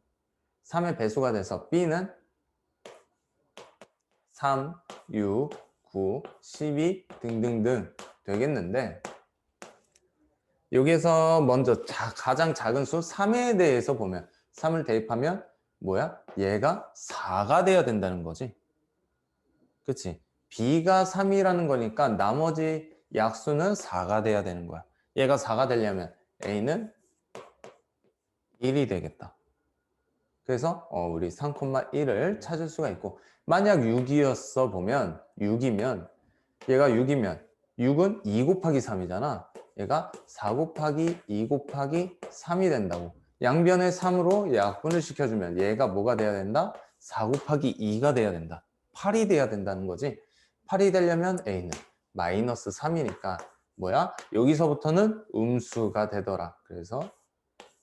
3의 배수가 돼서 B는 3, 6, 9, 12 등등등 되겠는데 여기서 먼저 가장 작은 수 3에 대해서 보면 3을 대입하면 뭐야? 얘가 4가 돼야 된다는 거지. 그치? B가 3이라는 거니까 나머지 약수는 4가 돼야 되는 거야. 얘가 4가 되려면 A는 1이 되겠다. 그래서 우리 3,1을 찾을 수가 있고 만약 6이었어 보면 6이면 얘가 6이면 6은 2 곱하기 3이잖아. 얘가 4 곱하기 2 곱하기 3이 된다고. 양변에 3으로 약분을 시켜주면 얘가 뭐가 돼야 된다? 4 곱하기 2가 돼야 된다. 8이 돼야 된다는 거지. 8이 되려면 A는 마이너스 3이니까 뭐야? 여기서부터는 음수가 되더라. 그래서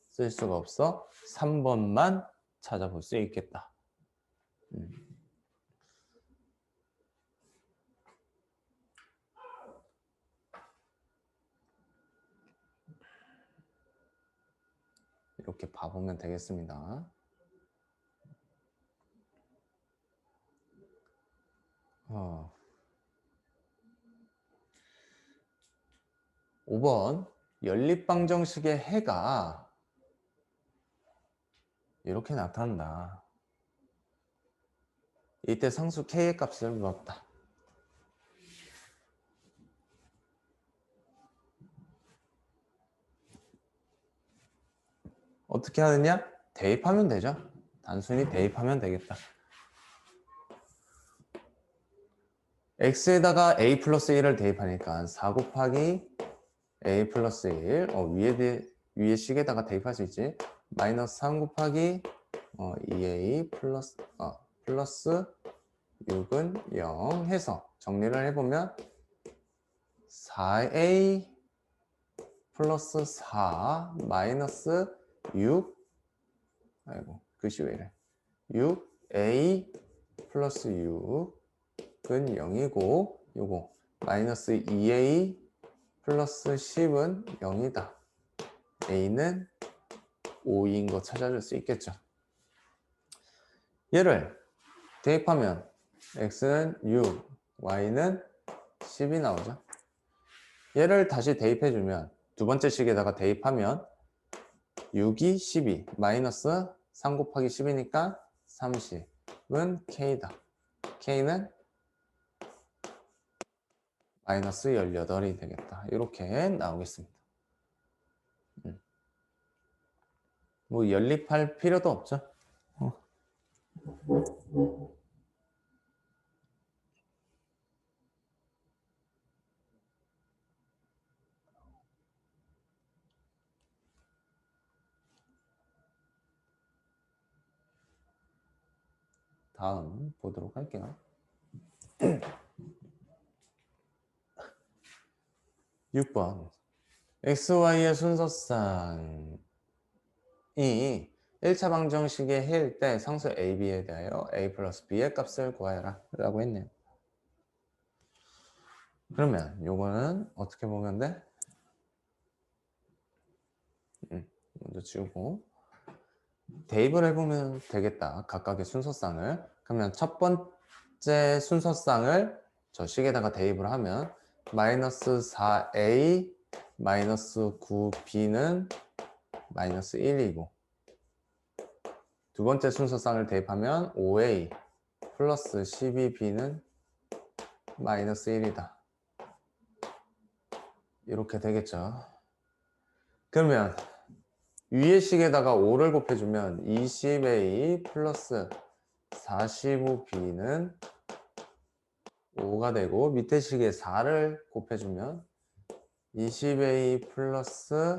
쓸 수가 없어. 3번만 찾아볼 수 있겠다. 이렇게 봐보면 되겠습니다. 5번 연립방정식의 해가 이렇게 나타난다. 이때 상수 K의 값을 물었다. 어떻게 하느냐? 대입하면 되죠. 단순히 대입하면 되겠다. x에다가 a 플러스 1을 대입하니까 4 곱하기 a 플러스 1 위에 식에다가 대입할 수 있지. 마이너스 3 곱하기 2a 플러스 6은 0 해서 정리를 해보면 4a 플러스 4 마이너스 6 아이고 글씨 왜 이래 6a 플러스 6은 0이고 요거 마이너스 2a 플러스 10은 0이다. a는 5인 거 찾아줄 수 있겠죠. 얘를 대입하면 x는 6, y는 10이 나오죠. 얘를 다시 대입해주면 두 번째 식에다가 대입하면 6이 12 마이너스 3 곱하기 10이니까 30은 k다. k는 마이너스 18이 되겠다. 이렇게 나오겠습니다. 뭐 연립할 필요도 없죠. 다음 보도록 할게요. 6번 XY의 순서쌍이 1차 방정식의 해일 때 상수 AB에 대하여 A 플러스 B의 값을 구하여라 라고 했네요. 그러면 요거는 어떻게 보면 돼? 먼저 지우고 대입을 해보면 되겠다. 각각의 순서쌍을. 그러면 첫 번째 순서쌍을 저 식에다가 대입을 하면 마이너스 4a 마이너스 9b는 마이너스 1이고 두 번째 순서쌍을 대입하면 5a 플러스 12b는 마이너스 1이다. 이렇게 되겠죠. 그러면 위의 식에다가 5를 곱해주면 20a 플러스 45b는 5가 되고 밑에 식에 4를 곱해주면 20a 플러스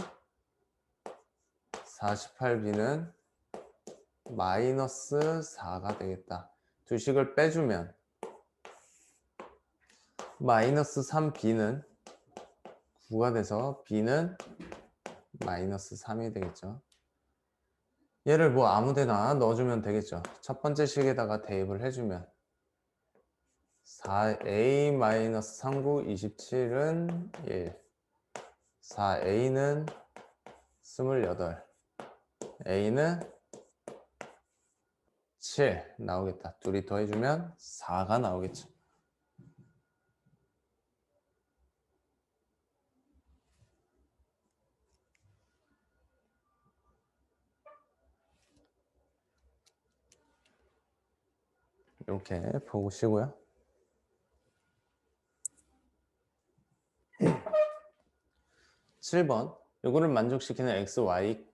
48b는 마이너스 4가 되겠다. 두 식을 빼주면 마이너스 3b는 9가 돼서 b는 마이너스 3이 되겠죠. 얘를 뭐 아무데나 넣어주면 되겠죠. 첫 번째 식에다가 대입을 해주면 4a-39 27은 1 4a는 28 a는 7 나오겠다. 둘이 더해주면 4가 나오겠죠. 이렇게 보시고요. 7번 이거를 만족시키는 x, y에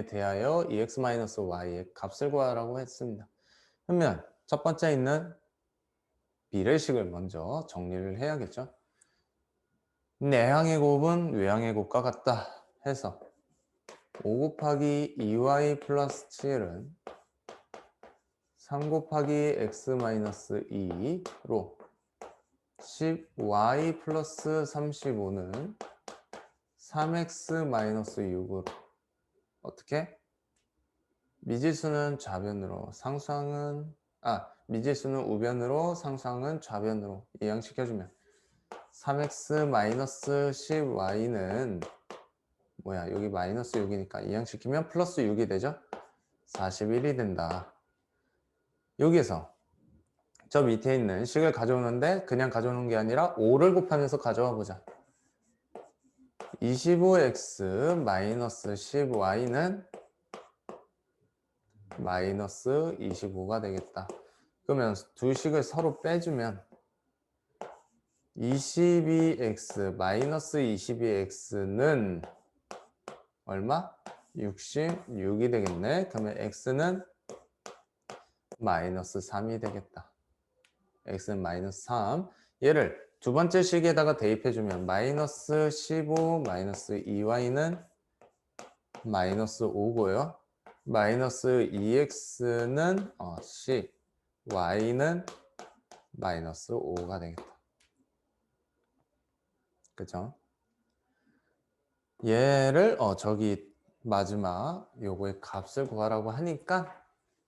대하여 ex-y의 값을 구하라고 했습니다. 그러면 첫 번째 있는 비례식을 먼저 정리를 해야겠죠. 내항의 곱은 외항의 곱과 같다 해서 5 곱하기 2y 플러스 7은 3 곱하기 x-2로 10y 플러스 35는 3x-6으로 어떻게? 미지수는 좌변으로 미지수는 우변으로 상수항은 좌변으로 이항시켜주면 3x-10y는 뭐야 여기 마이너스 6이니까 이항시키면 플러스 6이 되죠? 41이 된다. 여기에서 저 밑에 있는 식을 가져오는데 그냥 가져오는 게 아니라 5를 곱하면서 가져와 보자. 25x-10y는 마이너스 25가 되겠다. 그러면 두 식을 서로 빼주면 22x 마이너스 22x는 얼마? 66이 되겠네. 그러면 x는 마이너스 3이 되겠다. x는 마이너스 3. 얘를 두 번째 식에다가 대입해주면 마이너스 15 마이너스 2y는 마이너스 5고요. 마이너스 2x는 10, y는 마이너스 5가 되겠다. 그죠? 얘를 저기 마지막 요거의 값을 구하라고 하니까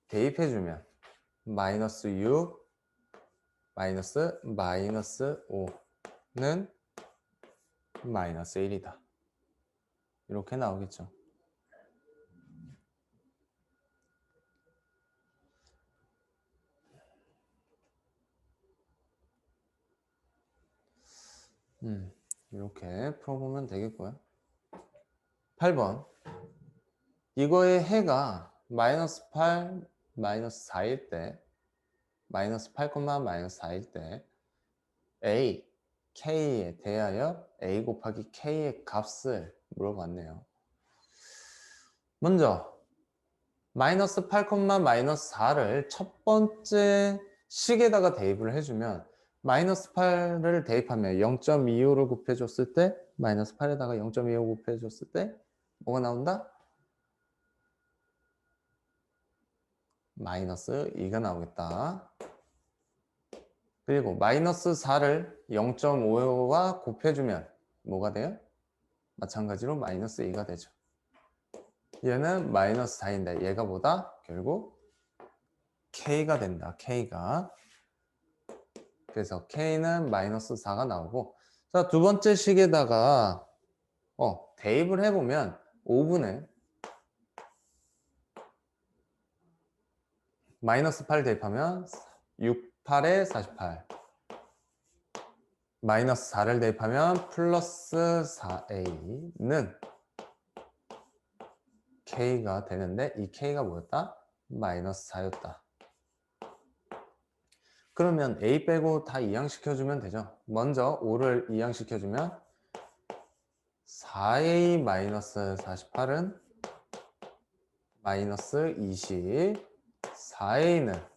대입해주면 마이너스 6 마이너스 5는 마이너스 1이다. 이렇게 나오겠죠. 이렇게 풀어보면 되겠고요. 8번 이거의 해가 마이너스 8, 마이너스 4일 때 마이너스 8, 마이너스 4일 때 A, K에 대하여 A 곱하기 K의 값을 물어봤네요. 먼저 마이너스 8, 마이너스 4를 첫 번째 식에다가 대입을 해주면 마이너스 8을 대입하면 0.25를 곱해줬을 때 마이너스 8에다가 0.25 곱해줬을 때 뭐가 나온다? 마이너스 2가 나오겠다. 그리고 마이너스 4를 0.5와 곱해주면 뭐가 돼요? 마찬가지로 마이너스 2가 되죠. 얘는 마이너스 4인데 얘가 뭐다? 결국 K가 된다. K가. 그래서 K는 마이너스 4가 나오고 자, 두 번째 식에다가 대입을 해보면 5분의 마이너스 8 대입하면 6, 8에 48. 마이너스 4를 대입하면 플러스 4a는 k가 되는데 이 k가 뭐였다? 마이너스 4였다. 그러면 a 빼고 다 이항시켜주면 되죠. 먼저 5를 이항시켜주면 4a 마이너스 48은 마이너스 20. 4a는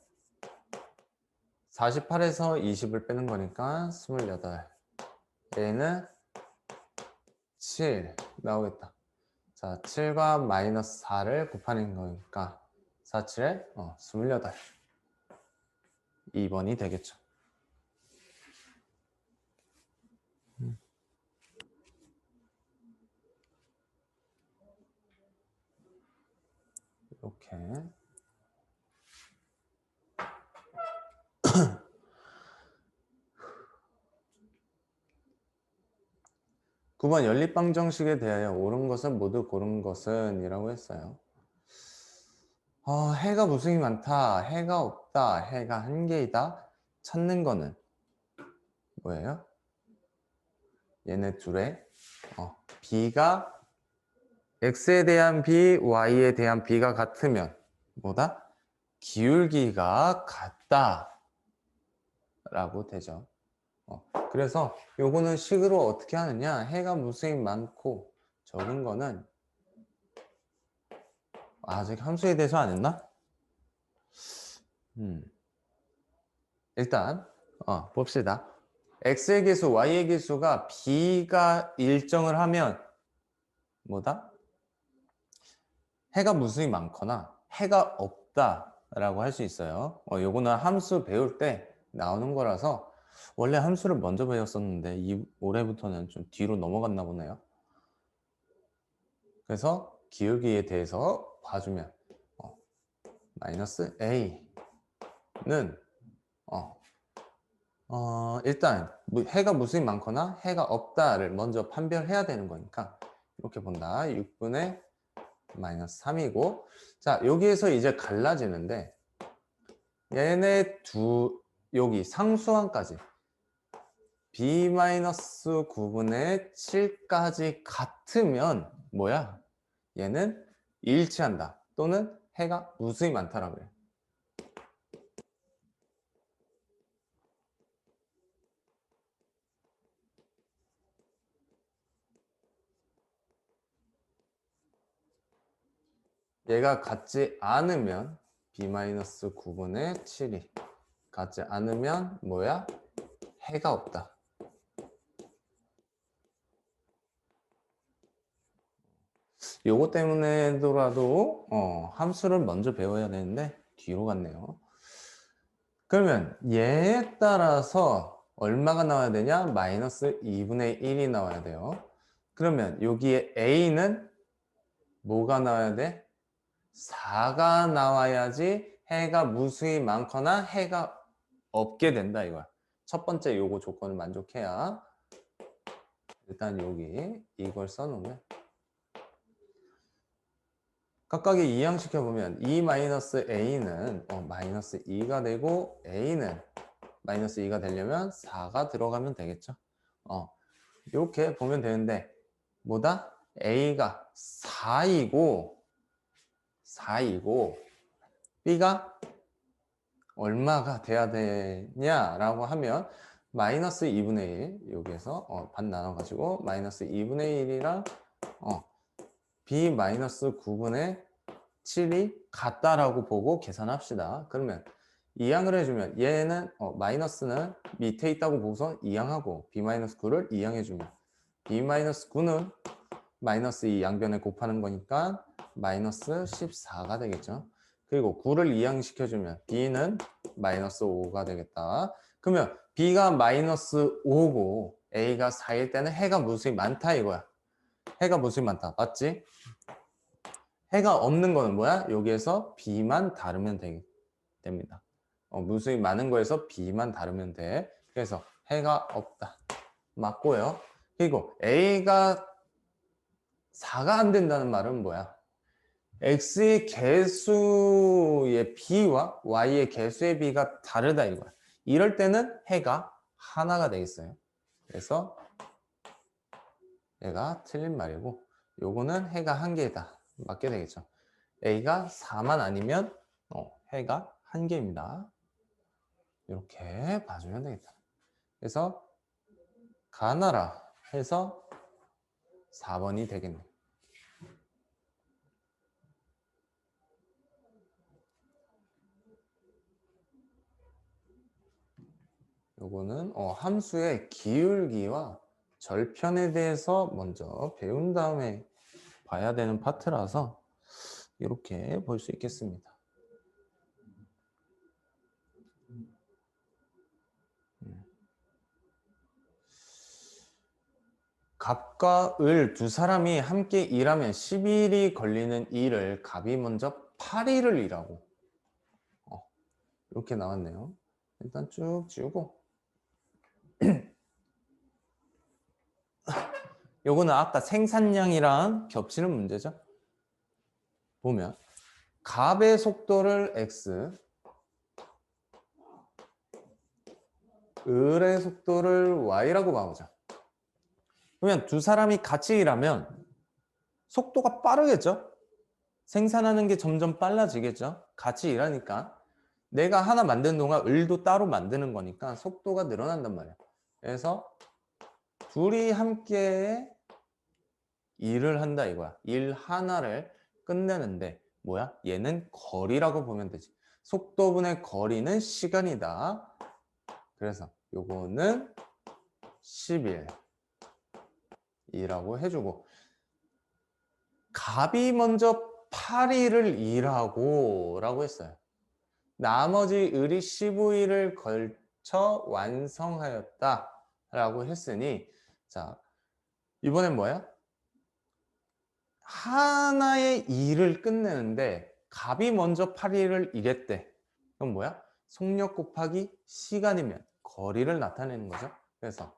48에서 20을 빼는 거니까 28. a는 7 나오겠다. 자, 7과 마이너스 4를 곱하는 거니까 4, 7에 28. 2번이 되겠죠. 이렇게 9번 연립방정식에 대하여 옳은 것은 모두 고른 것은 이라고 했어요. 해가 무수히 많다, 해가 없다, 해가 한 개이다 찾는 거는 뭐예요? 얘네 둘의 b가 x에 대한 b, y에 대한 b가 같으면 뭐다? 기울기가 같다 라고 되죠. 그래서 요거는 식으로 어떻게 하느냐, 해가 무수히 많고 적은 거는 아직 함수에 대해서 안 했나? 일단 봅시다. x의 개수, y의 개수가 b가 일정을 하면 뭐다? 해가 무수히 많거나 해가 없다 라고 할 수 있어요. 요거는 함수 배울 때 나오는 거라서 원래 함수를 먼저 배웠었는데 올해부터는 좀 뒤로 넘어갔나 보네요. 그래서 기울기에 대해서 봐주면 마이너스 a는 일단 해가 무수히 많거나 해가 없다를 먼저 판별해야 되는 거니까 이렇게 본다. 6분의 마이너스 3이고, 자, 여기에서 이제 갈라지는데 얘네 여기 상수항까지 b-9분의 7까지 같으면 뭐야? 얘는 일치한다 또는 해가 무수히 많다라고 해요. 얘가 같지 않으면 b-9분의 7이 같지 않으면 뭐야? 해가 없다. 요거 때문에더라도 함수를 먼저 배워야 되는데 뒤로 갔네요. 그러면 얘에 따라서 얼마가 나와야 되냐? 마이너스 2분의 1이 나와야 돼요. 그러면 여기에 a는 뭐가 나와야 돼? 4가 나와야지 해가 무수히 많거나 해가 없게 된다 이거야. 첫 번째 요거 조건을 만족해야 일단 여기 이걸 써놓으면 각각의 이항시켜보면 e-a는 마이너스 2가 되고 a는 마이너스 2가 되려면 4가 들어가면 되겠죠. 이렇게 보면 되는데 뭐다? a가 4이고 b가 얼마가 돼야 되냐라고 하면 마이너스 2분의 1 여기에서 반 나눠가지고 마이너스 2분의 1이랑 b 마이너스 9분의 7이 같다라고 보고 계산합시다. 그러면 이항을 해주면 얘는 마이너스는 밑에 있다고 보고서 이항하고 b 마이너스 9를 이항해주면 b 마이너스 9는 마이너스 2 양변에 곱하는 거니까 마이너스 14가 되겠죠. 그리고 9를 이항시켜주면 b는 마이너스 5가 되겠다. 그러면 b가 마이너스 5고 a가 4일 때는 해가 무수히 많다 이거야. 해가 무수히 많다. 맞지? 해가 없는 거는 뭐야? 여기에서 b만 다르면 됩니다. 무수히 많은 거에서 b만 다르면 돼. 그래서 해가 없다. 맞고요. 그리고 a가 4가 안 된다는 말은 뭐야? x의 개수의 b와 y의 개수의 b가 다르다 이거야. 이럴 때는 해가 하나가 되겠어요. 그래서 얘가 틀린 말이고 요거는 해가 한 개다. 맞게 되겠죠. a가 4만 아니면 해가 한 개입니다. 이렇게 봐주면 되겠다. 그래서 가나라 해서 4번이 되겠네. 요거는 함수의 기울기와 절편에 대해서 먼저 배운 다음에 봐야 되는 파트라서 이렇게 볼 수 있겠습니다. 갑과 을 두 사람이 함께 일하면 10일이 걸리는 일을 갑이 먼저 8일을 일하고 이렇게 나왔네요. 일단 쭉 지우고 요거는 아까 생산량이랑 겹치는 문제죠. 보면 갑의 속도를 x, 을의 속도를 y라고 봐보자. 그러면 두 사람이 같이 일하면 속도가 빠르겠죠? 생산하는 게 점점 빨라지겠죠? 같이 일하니까. 내가 하나 만드는 동안 을도 따로 만드는 거니까 속도가 늘어난단 말이야. 그래서 둘이 함께 일을 한다 이거야. 일 하나를 끝내는데 뭐야? 얘는 거리라고 보면 되지. 속도분의 거리는 시간이다. 그래서 요거는 10일이라고 해주고 갑이 먼저 8일을 일하고 라고 했어요. 나머지 을이 15일을 걸쳐 완성하였다 라고 했으니 자 이번엔 뭐야? 하나의 일을 끝내는데 갑이 먼저 8일을 일했대. 그럼 뭐야? 속력 곱하기 시간이면 거리를 나타내는 거죠. 그래서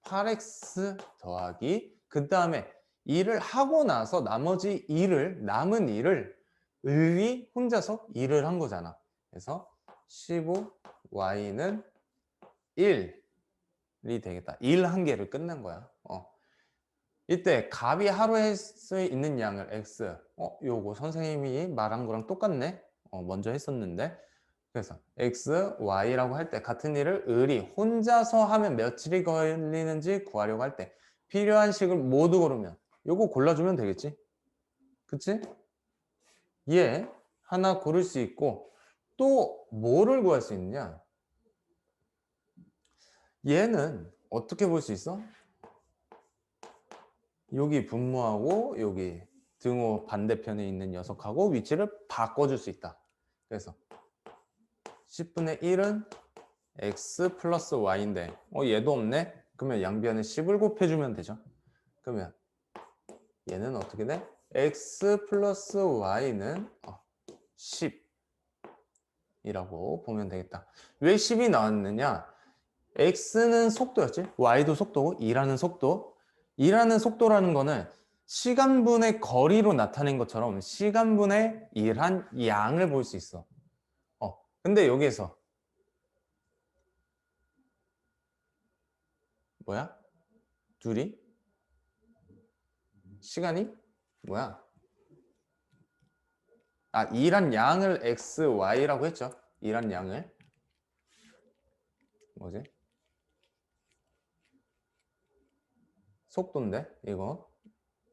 8x 더하기 그 다음에 일을 하고 나서 나머지 일을 남은 일을 을이 혼자서 일을 한 거잖아. 그래서 15y는 1이 되겠다. 일 한 개를 끝낸 거야. 이때 갑이 하루에 할 수 있는 양을 x 요거 선생님이 말한 거랑 똑같네. 먼저 했었는데 그래서 x, y라고 할 때 같은 일을 을이 혼자서 하면 며칠이 걸리는지 구하려고 할 때 필요한 식을 모두 고르면 요거 골라주면 되겠지. 그치? 얘 하나 고를 수 있고 또 뭐를 구할 수 있느냐? 얘는 어떻게 볼 수 있어? 여기 분모하고 여기 등호 반대편에 있는 녀석하고 위치를 바꿔줄 수 있다. 그래서 10분의 1은 x 플러스 y인데 얘도 없네? 그러면 양변에 10을 곱해주면 되죠. 그러면 얘는 어떻게 돼? x 플러스 y는 10이라고 보면 되겠다. 왜 10이 나왔느냐? x는 속도였지? y도 속도고 일하는 속도. 일하는 속도라는 거는 시간분의 거리로 나타낸 것처럼 시간분의 일한 양을 볼 수 있어. 근데 여기에서 뭐야? 둘이? 시간이? 뭐야? 일한 양을 x, y라고 했죠. 일한 양을. 뭐지? 속도인데 이거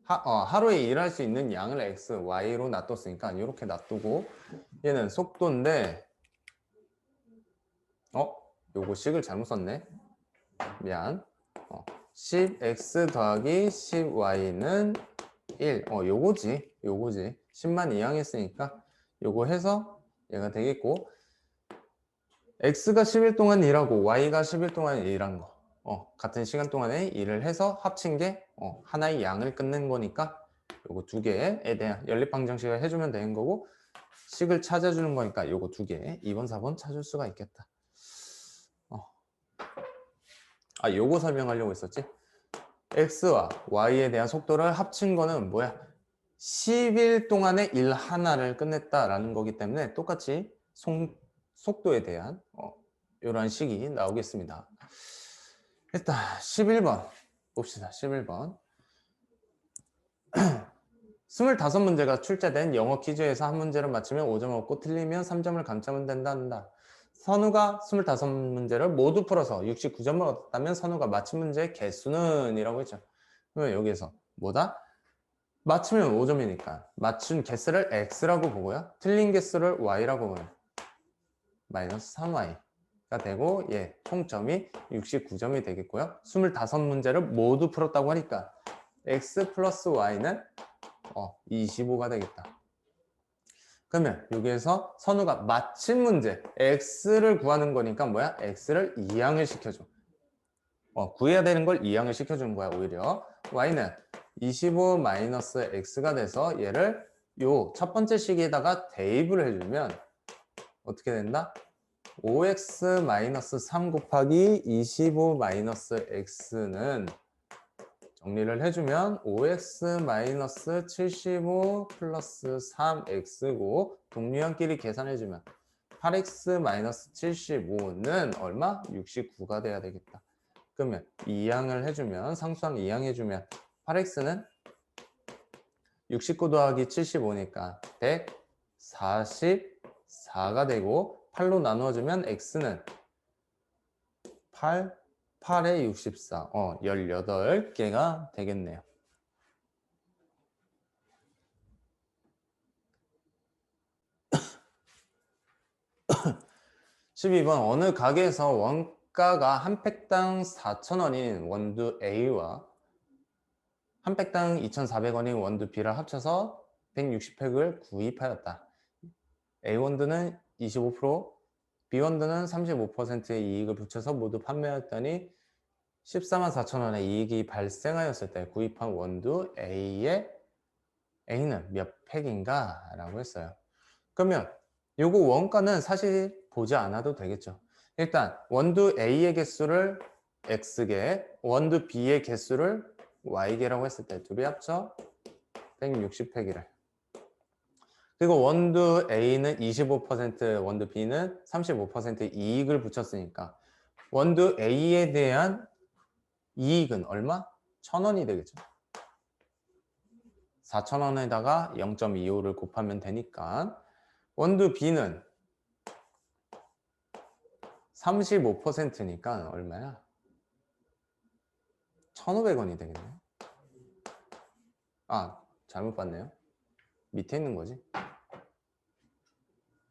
하루에 일할 수 있는 양을 x, y로 놔뒀으니까 이렇게 놔두고 얘는 속도인데 요거 식을 잘못 썼네. 미안. 10x 더하기 10y는 1. 요거지. 10만 이항했으니까 요거 해서 얘가 되겠고 x가 10일 동안 일하고 y가 10일 동안 일한 거. 같은 시간 동안에 일을 해서 합친 게 하나의 양을 끝낸 거니까 요거 두 개에 대한 연립방정식을 해주면 되는 거고 식을 찾아주는 거니까 요거 두 개 2번, 4번 찾을 수가 있겠다. 요거 설명하려고 했었지. x와 y에 대한 속도를 합친 거는 뭐야? 10일 동안에 일 하나를 끝냈다라는 거기 때문에 똑같이 속도에 대한 이러한 식이 나오겠습니다. 일단 11번 봅시다. 11번 25문제가 출제된 영어 퀴즈에서 한 문제를 맞추면 5점 얻고 틀리면 3점을 감점은 된다. 선우가 25문제를 모두 풀어서 69점을 얻었다면 선우가 맞힌 문제의 개수는 이라고 했죠. 그러면 여기에서 뭐다? 맞추면 5점이니까 맞춘 개수를 x라고 보고요. 틀린 개수를 y라고 보면 마이너스 3y가 되고 총점이 69점이 되겠고요. 25문제를 모두 풀었다고 하니까 x 플러스 y는 25가 되겠다. 그러면 여기에서 선우가 맞힌 문제 x를 구하는 거니까 뭐야? x를 이항을 시켜줘. 구해야 되는 걸 이항을 시켜주는 거야. 오히려 y는 25 마이너스 x가 돼서 얘를 요 첫 번째 식에다가 대입을 해주면 어떻게 된다? 5x 마이너스 3 곱하기 25 마이너스 x는 정리를 해주면 5x 마이너스 75 플러스 3x고 동류항끼리 계산해주면 8x 마이너스 75는 얼마? 69가 돼야 되겠다. 그러면 이항을 해주면 상수항 이항해주면 8x는 69 더하기 75니까 144가 되고 8로 나누어주면 x는 8에 64, 18개가 되겠네요. (12번) 어느 가게에서 원가가 한 팩당 4,000원인 원두 A와 한 팩당 2,400원인 원두 B를 합쳐서 160팩을 구입하였다. A 원두는 25%, B 원두는 35%의 이익을 붙여서 모두 판매하였더니 14만 4천원의 이익이 발생하였을 때 구입한 원두 A의 A는 몇 팩인가? 라고 했어요. 그러면 요거 원가는 사실 보지 않아도 되겠죠. 일단 원두 A의 개수를 X개, 원두 B의 개수를 Y개라고 했을 때 둘이 합쳐 160팩이래. 그리고 원두 A는 25%, 원두 B는 35% 이익을 붙였으니까 원두 A에 대한 이익은 얼마? 1,000원이 되겠죠. 4,000원에다가 0.25를 곱하면 되니까 원두 B는 35%니까 얼마야? 1,500원이 되겠네. 잘못 봤네요. 밑에 있는 거지.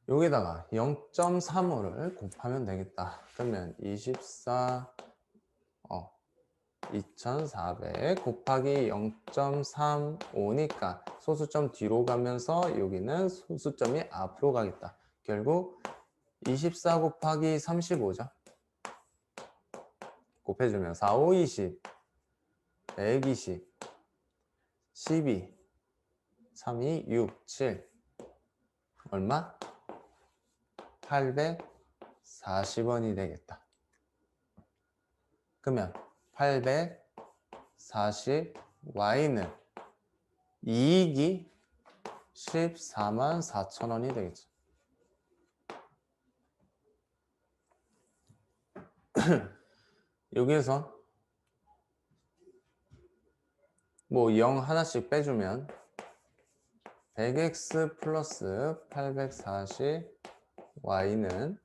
여기다가 0.35를 곱하면 되겠다. 그러면 2,400 곱하기 0.35니까 소수점 뒤로 가면서 여기는 소수점이 앞으로 가겠다. 결국 24 곱하기 35죠. 곱해주면 4, 5, 20, 120, 12, 3, 2, 6, 7 얼마? 840원이 되겠다. 그러면 840y는 이익이 14만 4천원이 되겠죠. 여기에서 뭐 0 하나씩 빼주면 100x 플러스 840y는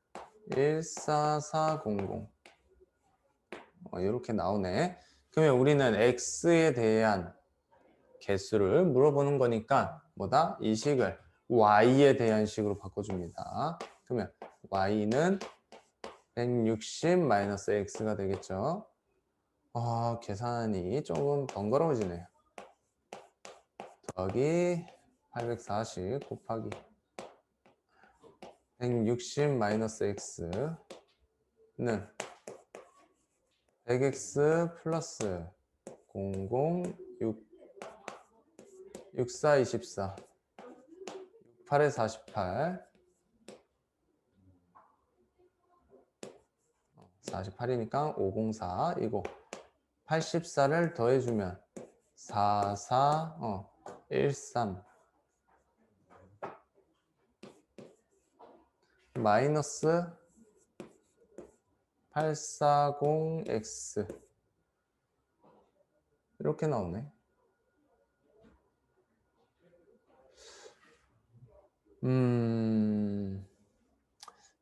14400 이렇게 나오네. 그러면 우리는 x에 대한 개수를 물어보는 거니까 뭐다? 이 식을 y에 대한 식으로 바꿔줍니다. 그러면 y는 160 마이너스 x가 되겠죠. 계산이 조금 번거로워지네요. 더하기 840 곱하기 160 마이너스 x는 100x 플러스 006 64 24 8에 48 48이니까 504 이거 84를 더해주면 44 13 마이너스 840x 이렇게 나오네.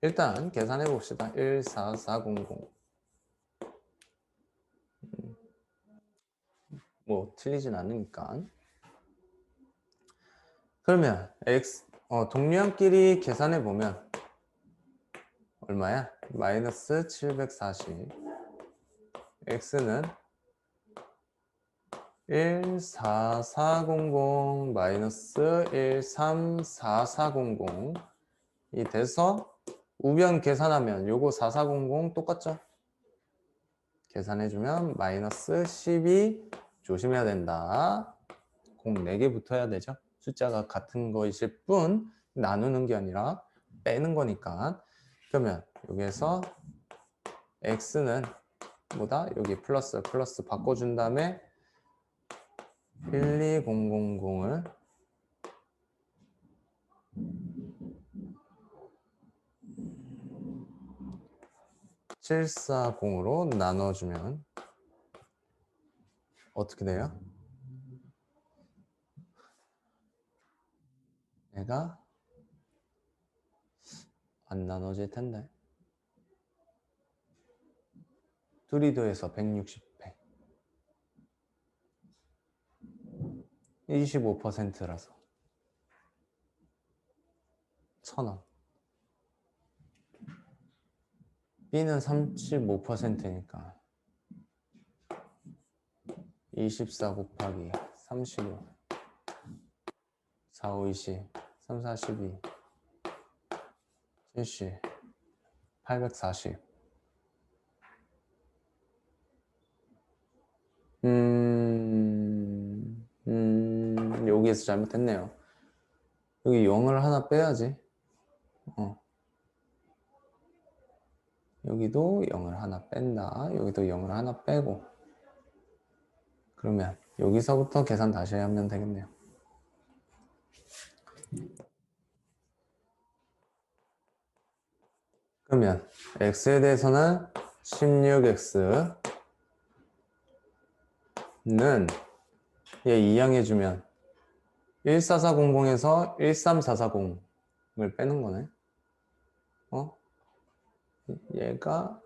일단 계산해 봅시다. 14400 뭐 틀리진 않으니까. 그러면 동류항끼리 계산해 보면 얼마야? 마이너스 740 x는 14400 마이너스 134400 이 돼서 우변 계산하면 요거 4400 똑같죠? 계산해주면 마이너스 12 조심해야 된다. 공 4개 붙어야 되죠? 숫자가 같은 거이실 뿐 나누는 게 아니라 빼는 거니까. 그러면 여기에서 x는 뭐다? 여기 플러스 바꿔준 다음에 12000을 740으로 나눠주면 어떻게 돼요? 얘가 안 나눠질 텐데. 둘이 더해서 160배 25%라서 1000원. B는 35%니까 24 곱하기 35 4, 5, 20 3, 4, 12 70 840 여기에서 잘못했네요. 여기 0을 하나 빼야지. 여기도 0을 하나 뺀다. 여기도 0을 하나 빼고. 그러면 여기서부터 계산 다시 하면 되겠네요. 그러면 x에 대해서는 16x는 얘 이항해주면 14400에서 13440을 빼는 거네. 얘가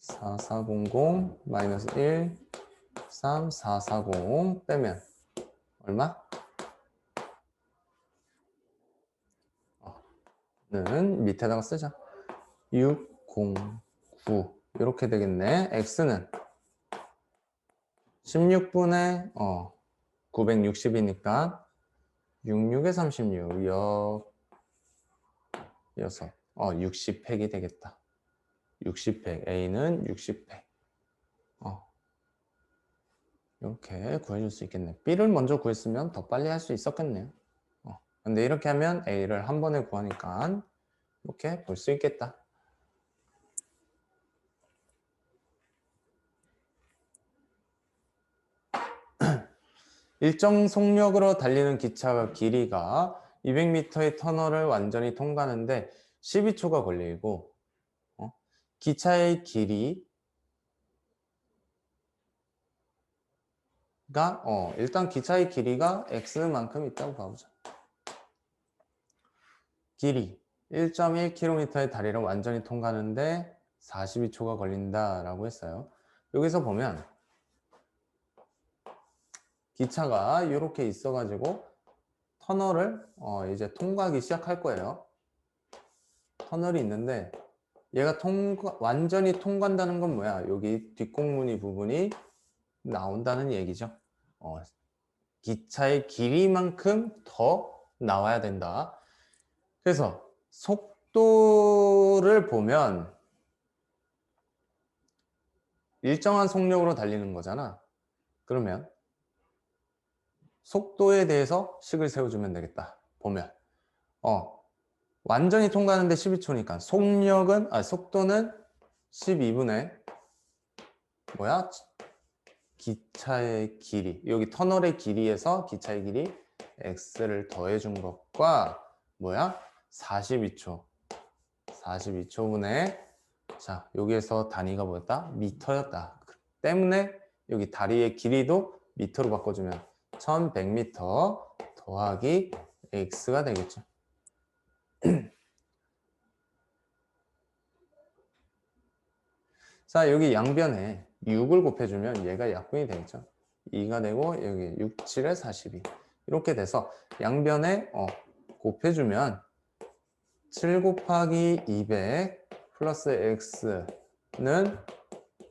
4400 마이너스 1 3440 빼면 얼마? 는 밑에다가 쓰자. 609 이렇게 되겠네. x는 16분의 960이니까 66에 36 6 60팩이 되겠다. 60팩 A는 60팩 이렇게 구해줄 수 있겠네. B를 먼저 구했으면 더 빨리 할 수 있었겠네요. 근데 이렇게 하면 A를 한 번에 구하니까 이렇게 볼 수 있겠다. 일정 속력으로 달리는 기차 길이가 200m의 터널을 완전히 통과하는데 12초가 걸리고 기차의 길이가 일단 기차의 길이가 x만큼 있다고 봐보자. 길이 1.1km의 다리를 완전히 통과하는데 42초가 걸린다라고 했어요. 여기서 보면 기차가 이렇게 있어가지고 터널을 이제 통과하기 시작할 거예요. 터널이 있는데 얘가 완전히 통과한다는 건 뭐야? 여기 뒷공무니 부분이 나온다는 얘기죠. 기차의 길이만큼 더 나와야 된다. 그래서 속도를 보면 일정한 속력으로 달리는 거잖아. 그러면 속도에 대해서 식을 세워주면 되겠다. 보면 완전히 통과하는데 12초니까 속도는 12분의 뭐야? 기차의 길이, 여기 터널의 길이에서 기차의 길이 x를 더해준 것과 뭐야? 42초 42초분의 자 여기에서 단위가 뭐였다? 미터였다. 때문에 여기 다리의 길이도 미터로 바꿔주면 1100m 더하기 x가 되겠죠. 자 여기 양변에 6을 곱해주면 얘가 약분이 되겠죠. 2가 되고 여기 6, 7에 42 이렇게 돼서 양변에 곱해주면 7 곱하기 200 플러스 x는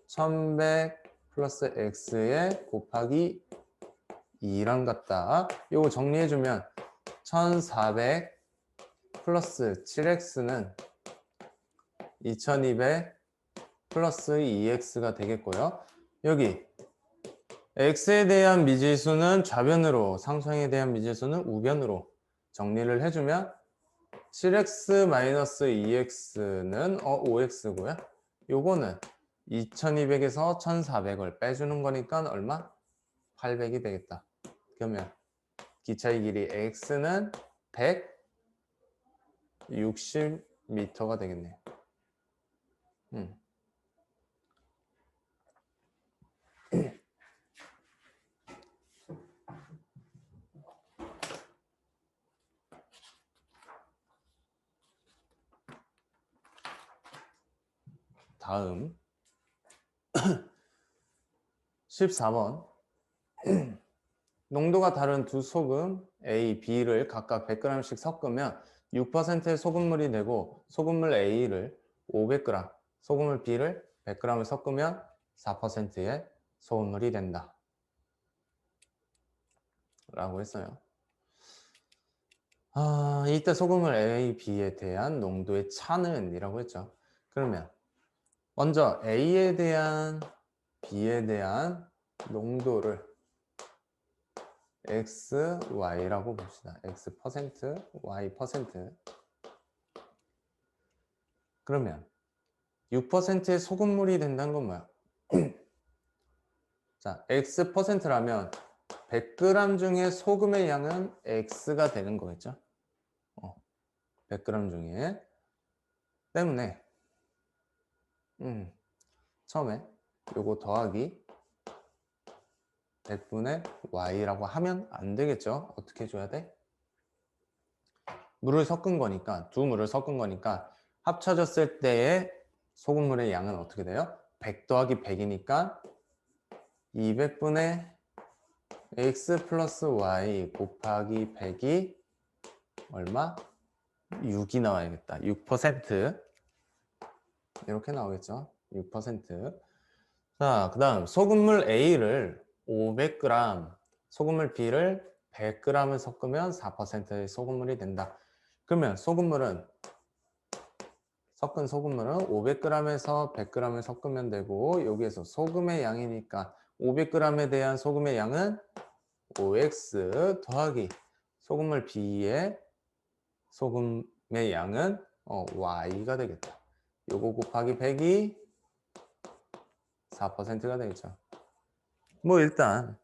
1100 플러스 x에 곱하기 2랑 같다. 이거 정리해주면 1400 플러스 7x는 2200 플러스 2x가 되겠고요. 여기 x에 대한 미지수는 좌변으로, 상수항에 대한 미지수는 우변으로 정리를 해주면 7x 마이너스 2x는 5x고요. 요거는 2200에서 1400을 빼주는 거니까 얼마? 800이 되겠다. 그러면 기차의 길이 x는 160m가 되겠네요. 다음 14번 농도가 다른 두 소금 A, B를 각각 100g씩 섞으면 6%의 소금물이 되고 소금물 A를 500g, 소금물 B를 100g을 섞으면 4%의 소금물이 된다. 라고 했어요. 이때 소금물 A, B에 대한 농도의 차는 이라고 했죠. 그러면 먼저 A에 대한 B에 대한 농도를 X, Y라고 봅시다. X 퍼센트, Y 퍼센트. 그러면 6%의 소금물이 된다는 건 뭐야? 자, X 퍼센트라면 100g 중에 소금의 양은 X가 되는 거겠죠? 100g 중에. 때문에 처음에 요거 더하기 100분의 Y라고 하면 안 되겠죠? 어떻게 해줘야 돼? 물을 섞은 거니까, 두 물을 섞은 거니까 합쳐졌을 때의 소금물의 양은 어떻게 돼요? 100 더하기 100이니까 200분의 x 플러스 y 곱하기 100이 얼마? 6이 나와야겠다. 6% 이렇게 나오겠죠. 6%. 자, 그 다음 소금물 A를 500g, 소금물 B를 100g을 섞으면 4%의 소금물이 된다. 그러면 섞은 소금물은 500g에서 100g을 섞으면 되고 여기에서 소금의 양이니까 500g에 대한 소금의 양은 5x 더하기 소금물 B의 소금의 양은 Y가 되겠다. 요거 곱하기 100이 4%가 되겠죠. 뭐 일단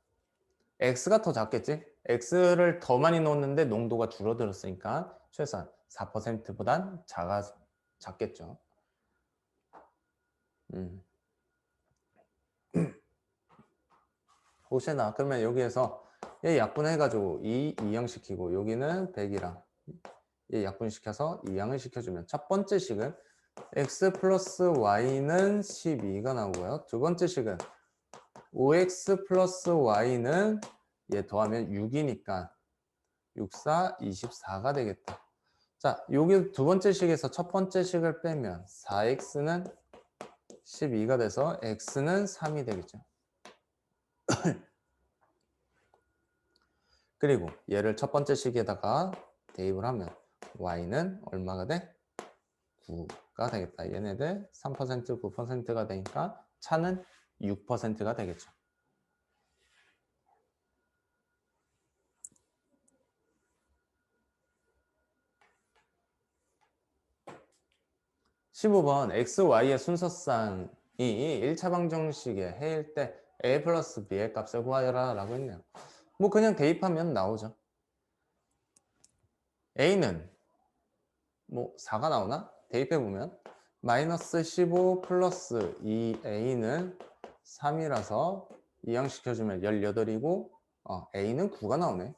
X가 더 작겠지? X를 더 많이 넣었는데 농도가 줄어들었으니까 최소한 4%보단 작겠죠. 혹시나 그러면 여기에서 얘 약분해가지고 2양시키고 여기는 100이랑 얘 약분시켜서 2양을 시켜주면 첫 번째 식은 x 플러스 y는 12가 나오고요. 두 번째 식은 5x 플러스 y는 얘 더하면 6이니까 6, 4, 24가 되겠다. 자, 여기 두 번째 식에서 첫 번째 식을 빼면 4x는 12가 돼서 x는 3이 되겠죠. 그리고 얘를 첫 번째 식에다가 대입을 하면 y는 얼마가 돼? 9가 되겠다. 얘네들 3%, 9%가 되니까 차는 6%가 되겠죠. 15번 x, y의 순서쌍이 1차 방정식의 해일 때 a 플러스 b의 값을 구하여라 라고 했네요. 뭐 그냥 대입하면 나오죠. a는 뭐 4가 나오나? 대입해보면 마이너스 15 플러스 2a는 3이라서 이항시켜주면 18이고 a는 9가 나오네.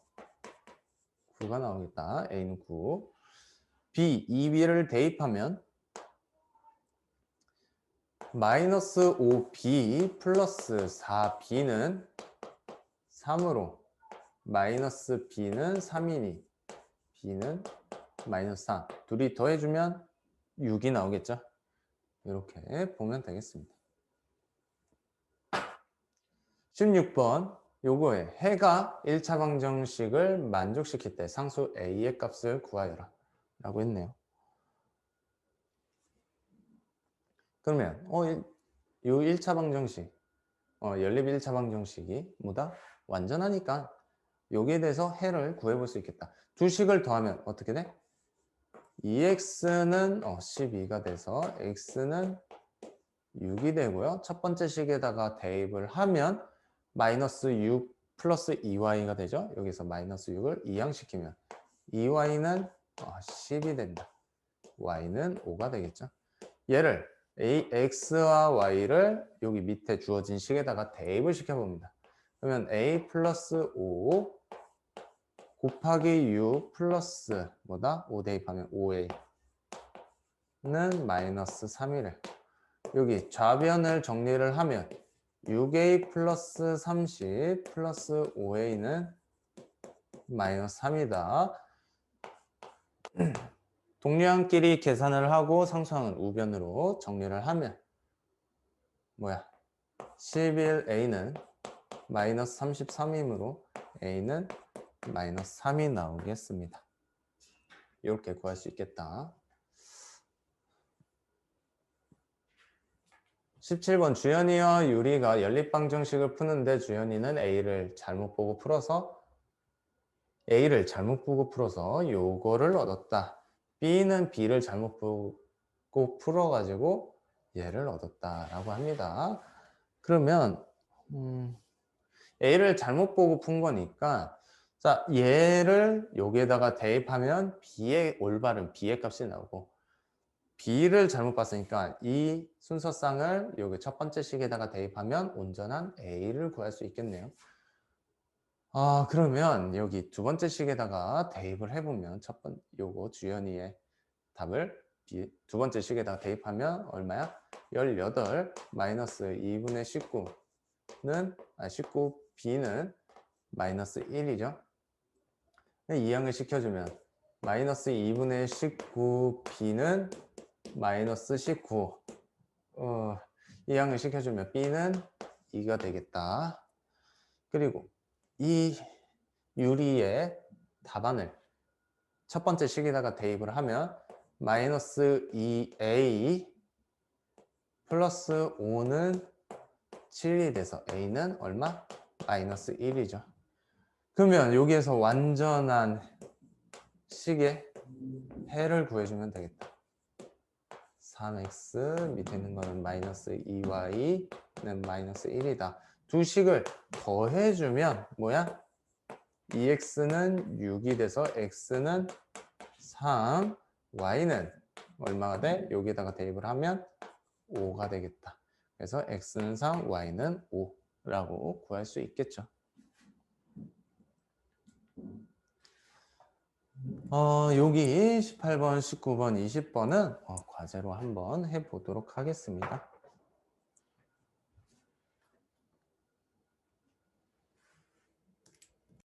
9가 나오겠다. a는 9. b, 2b를 대입하면 마이너스 5b 플러스 4b는 3으로 마이너스 b는 3이니 b는 마이너스 4. 둘이 더해주면 6이 나오겠죠? 이렇게 보면 되겠습니다. 16번 요거에 해가 1차 방정식을 만족시킬 때 상수 a의 값을 구하여라 라고 했네요. 그러면 요 1차 방정식 연립 1차 방정식이 뭐다? 완전하니까 여기에 대해서 해를 구해볼 수 있겠다. 두 식을 더하면 어떻게 돼? 2x는 12가 돼서 x는 6이 되고요. 첫 번째 식에다가 대입을 하면 마이너스 6 플러스 2y가 되죠. 여기서 마이너스 6을 이항시키면 2y는 10이 된다. y는 5가 되겠죠. 얘를 x와 y를 여기 밑에 주어진 식에다가 대입을 시켜봅니다. 그러면 a 플러스 5 곱하기 6 플러스 뭐다? 5 대입하면 5a는 마이너스 3이래. 여기 좌변을 정리를 하면 6a 플러스 30 플러스 5a는 마이너스 3이다. 동량끼리 계산을 하고 상수항은 우변으로 정리를 하면 뭐야? 11a는 마이너스 33이므로 a는 마이너스 3이 나오겠습니다. 이렇게 구할 수 있겠다. 17번 주현이와 유리가 연립방정식을 푸는데 주현이는 A를 잘못 보고 풀어서 요거를 얻었다. B는 B를 잘못 보고 풀어가지고 얘를 얻었다라고 합니다. 그러면 A를 잘못 보고 푼 거니까 자 얘를 여기에다가 대입하면 B의 올바른 B의 값이 나오고 B를 잘못 봤으니까 이 순서쌍을 여기 첫 번째 식에다가 대입하면 온전한 A를 구할 수 있겠네요. 그러면 여기 두 번째 식에다가 대입을 해보면 요거 주현이의 답을 두 번째 식에다가 대입하면 얼마야? 18 마이너스 2분의 19는 19B는 마이너스 1이죠. 이항을 시켜주면 마이너스 2분의 19B는 마이너스 19 이항을 시켜주면 B는 2가 되겠다. 그리고 이 유리의 답안을 첫 번째 식에다가 대입을 하면 마이너스 2A 플러스 5는 7이 돼서 A는 얼마? 마이너스 1이죠. 그러면 여기에서 완전한 식의 해를 구해주면 되겠다. 3x 밑에 있는 거는 마이너스 2y는 마이너스 1이다. 두 식을 더해주면 뭐야? 2x는 6이 돼서 x는 3, y는 얼마가 돼? 여기다가 대입을 하면 5가 되겠다. 그래서 x는 3, y는 5라고 구할 수 있겠죠. 여기 18번, 19번, 20번은 과제로 한번 해보도록 하겠습니다.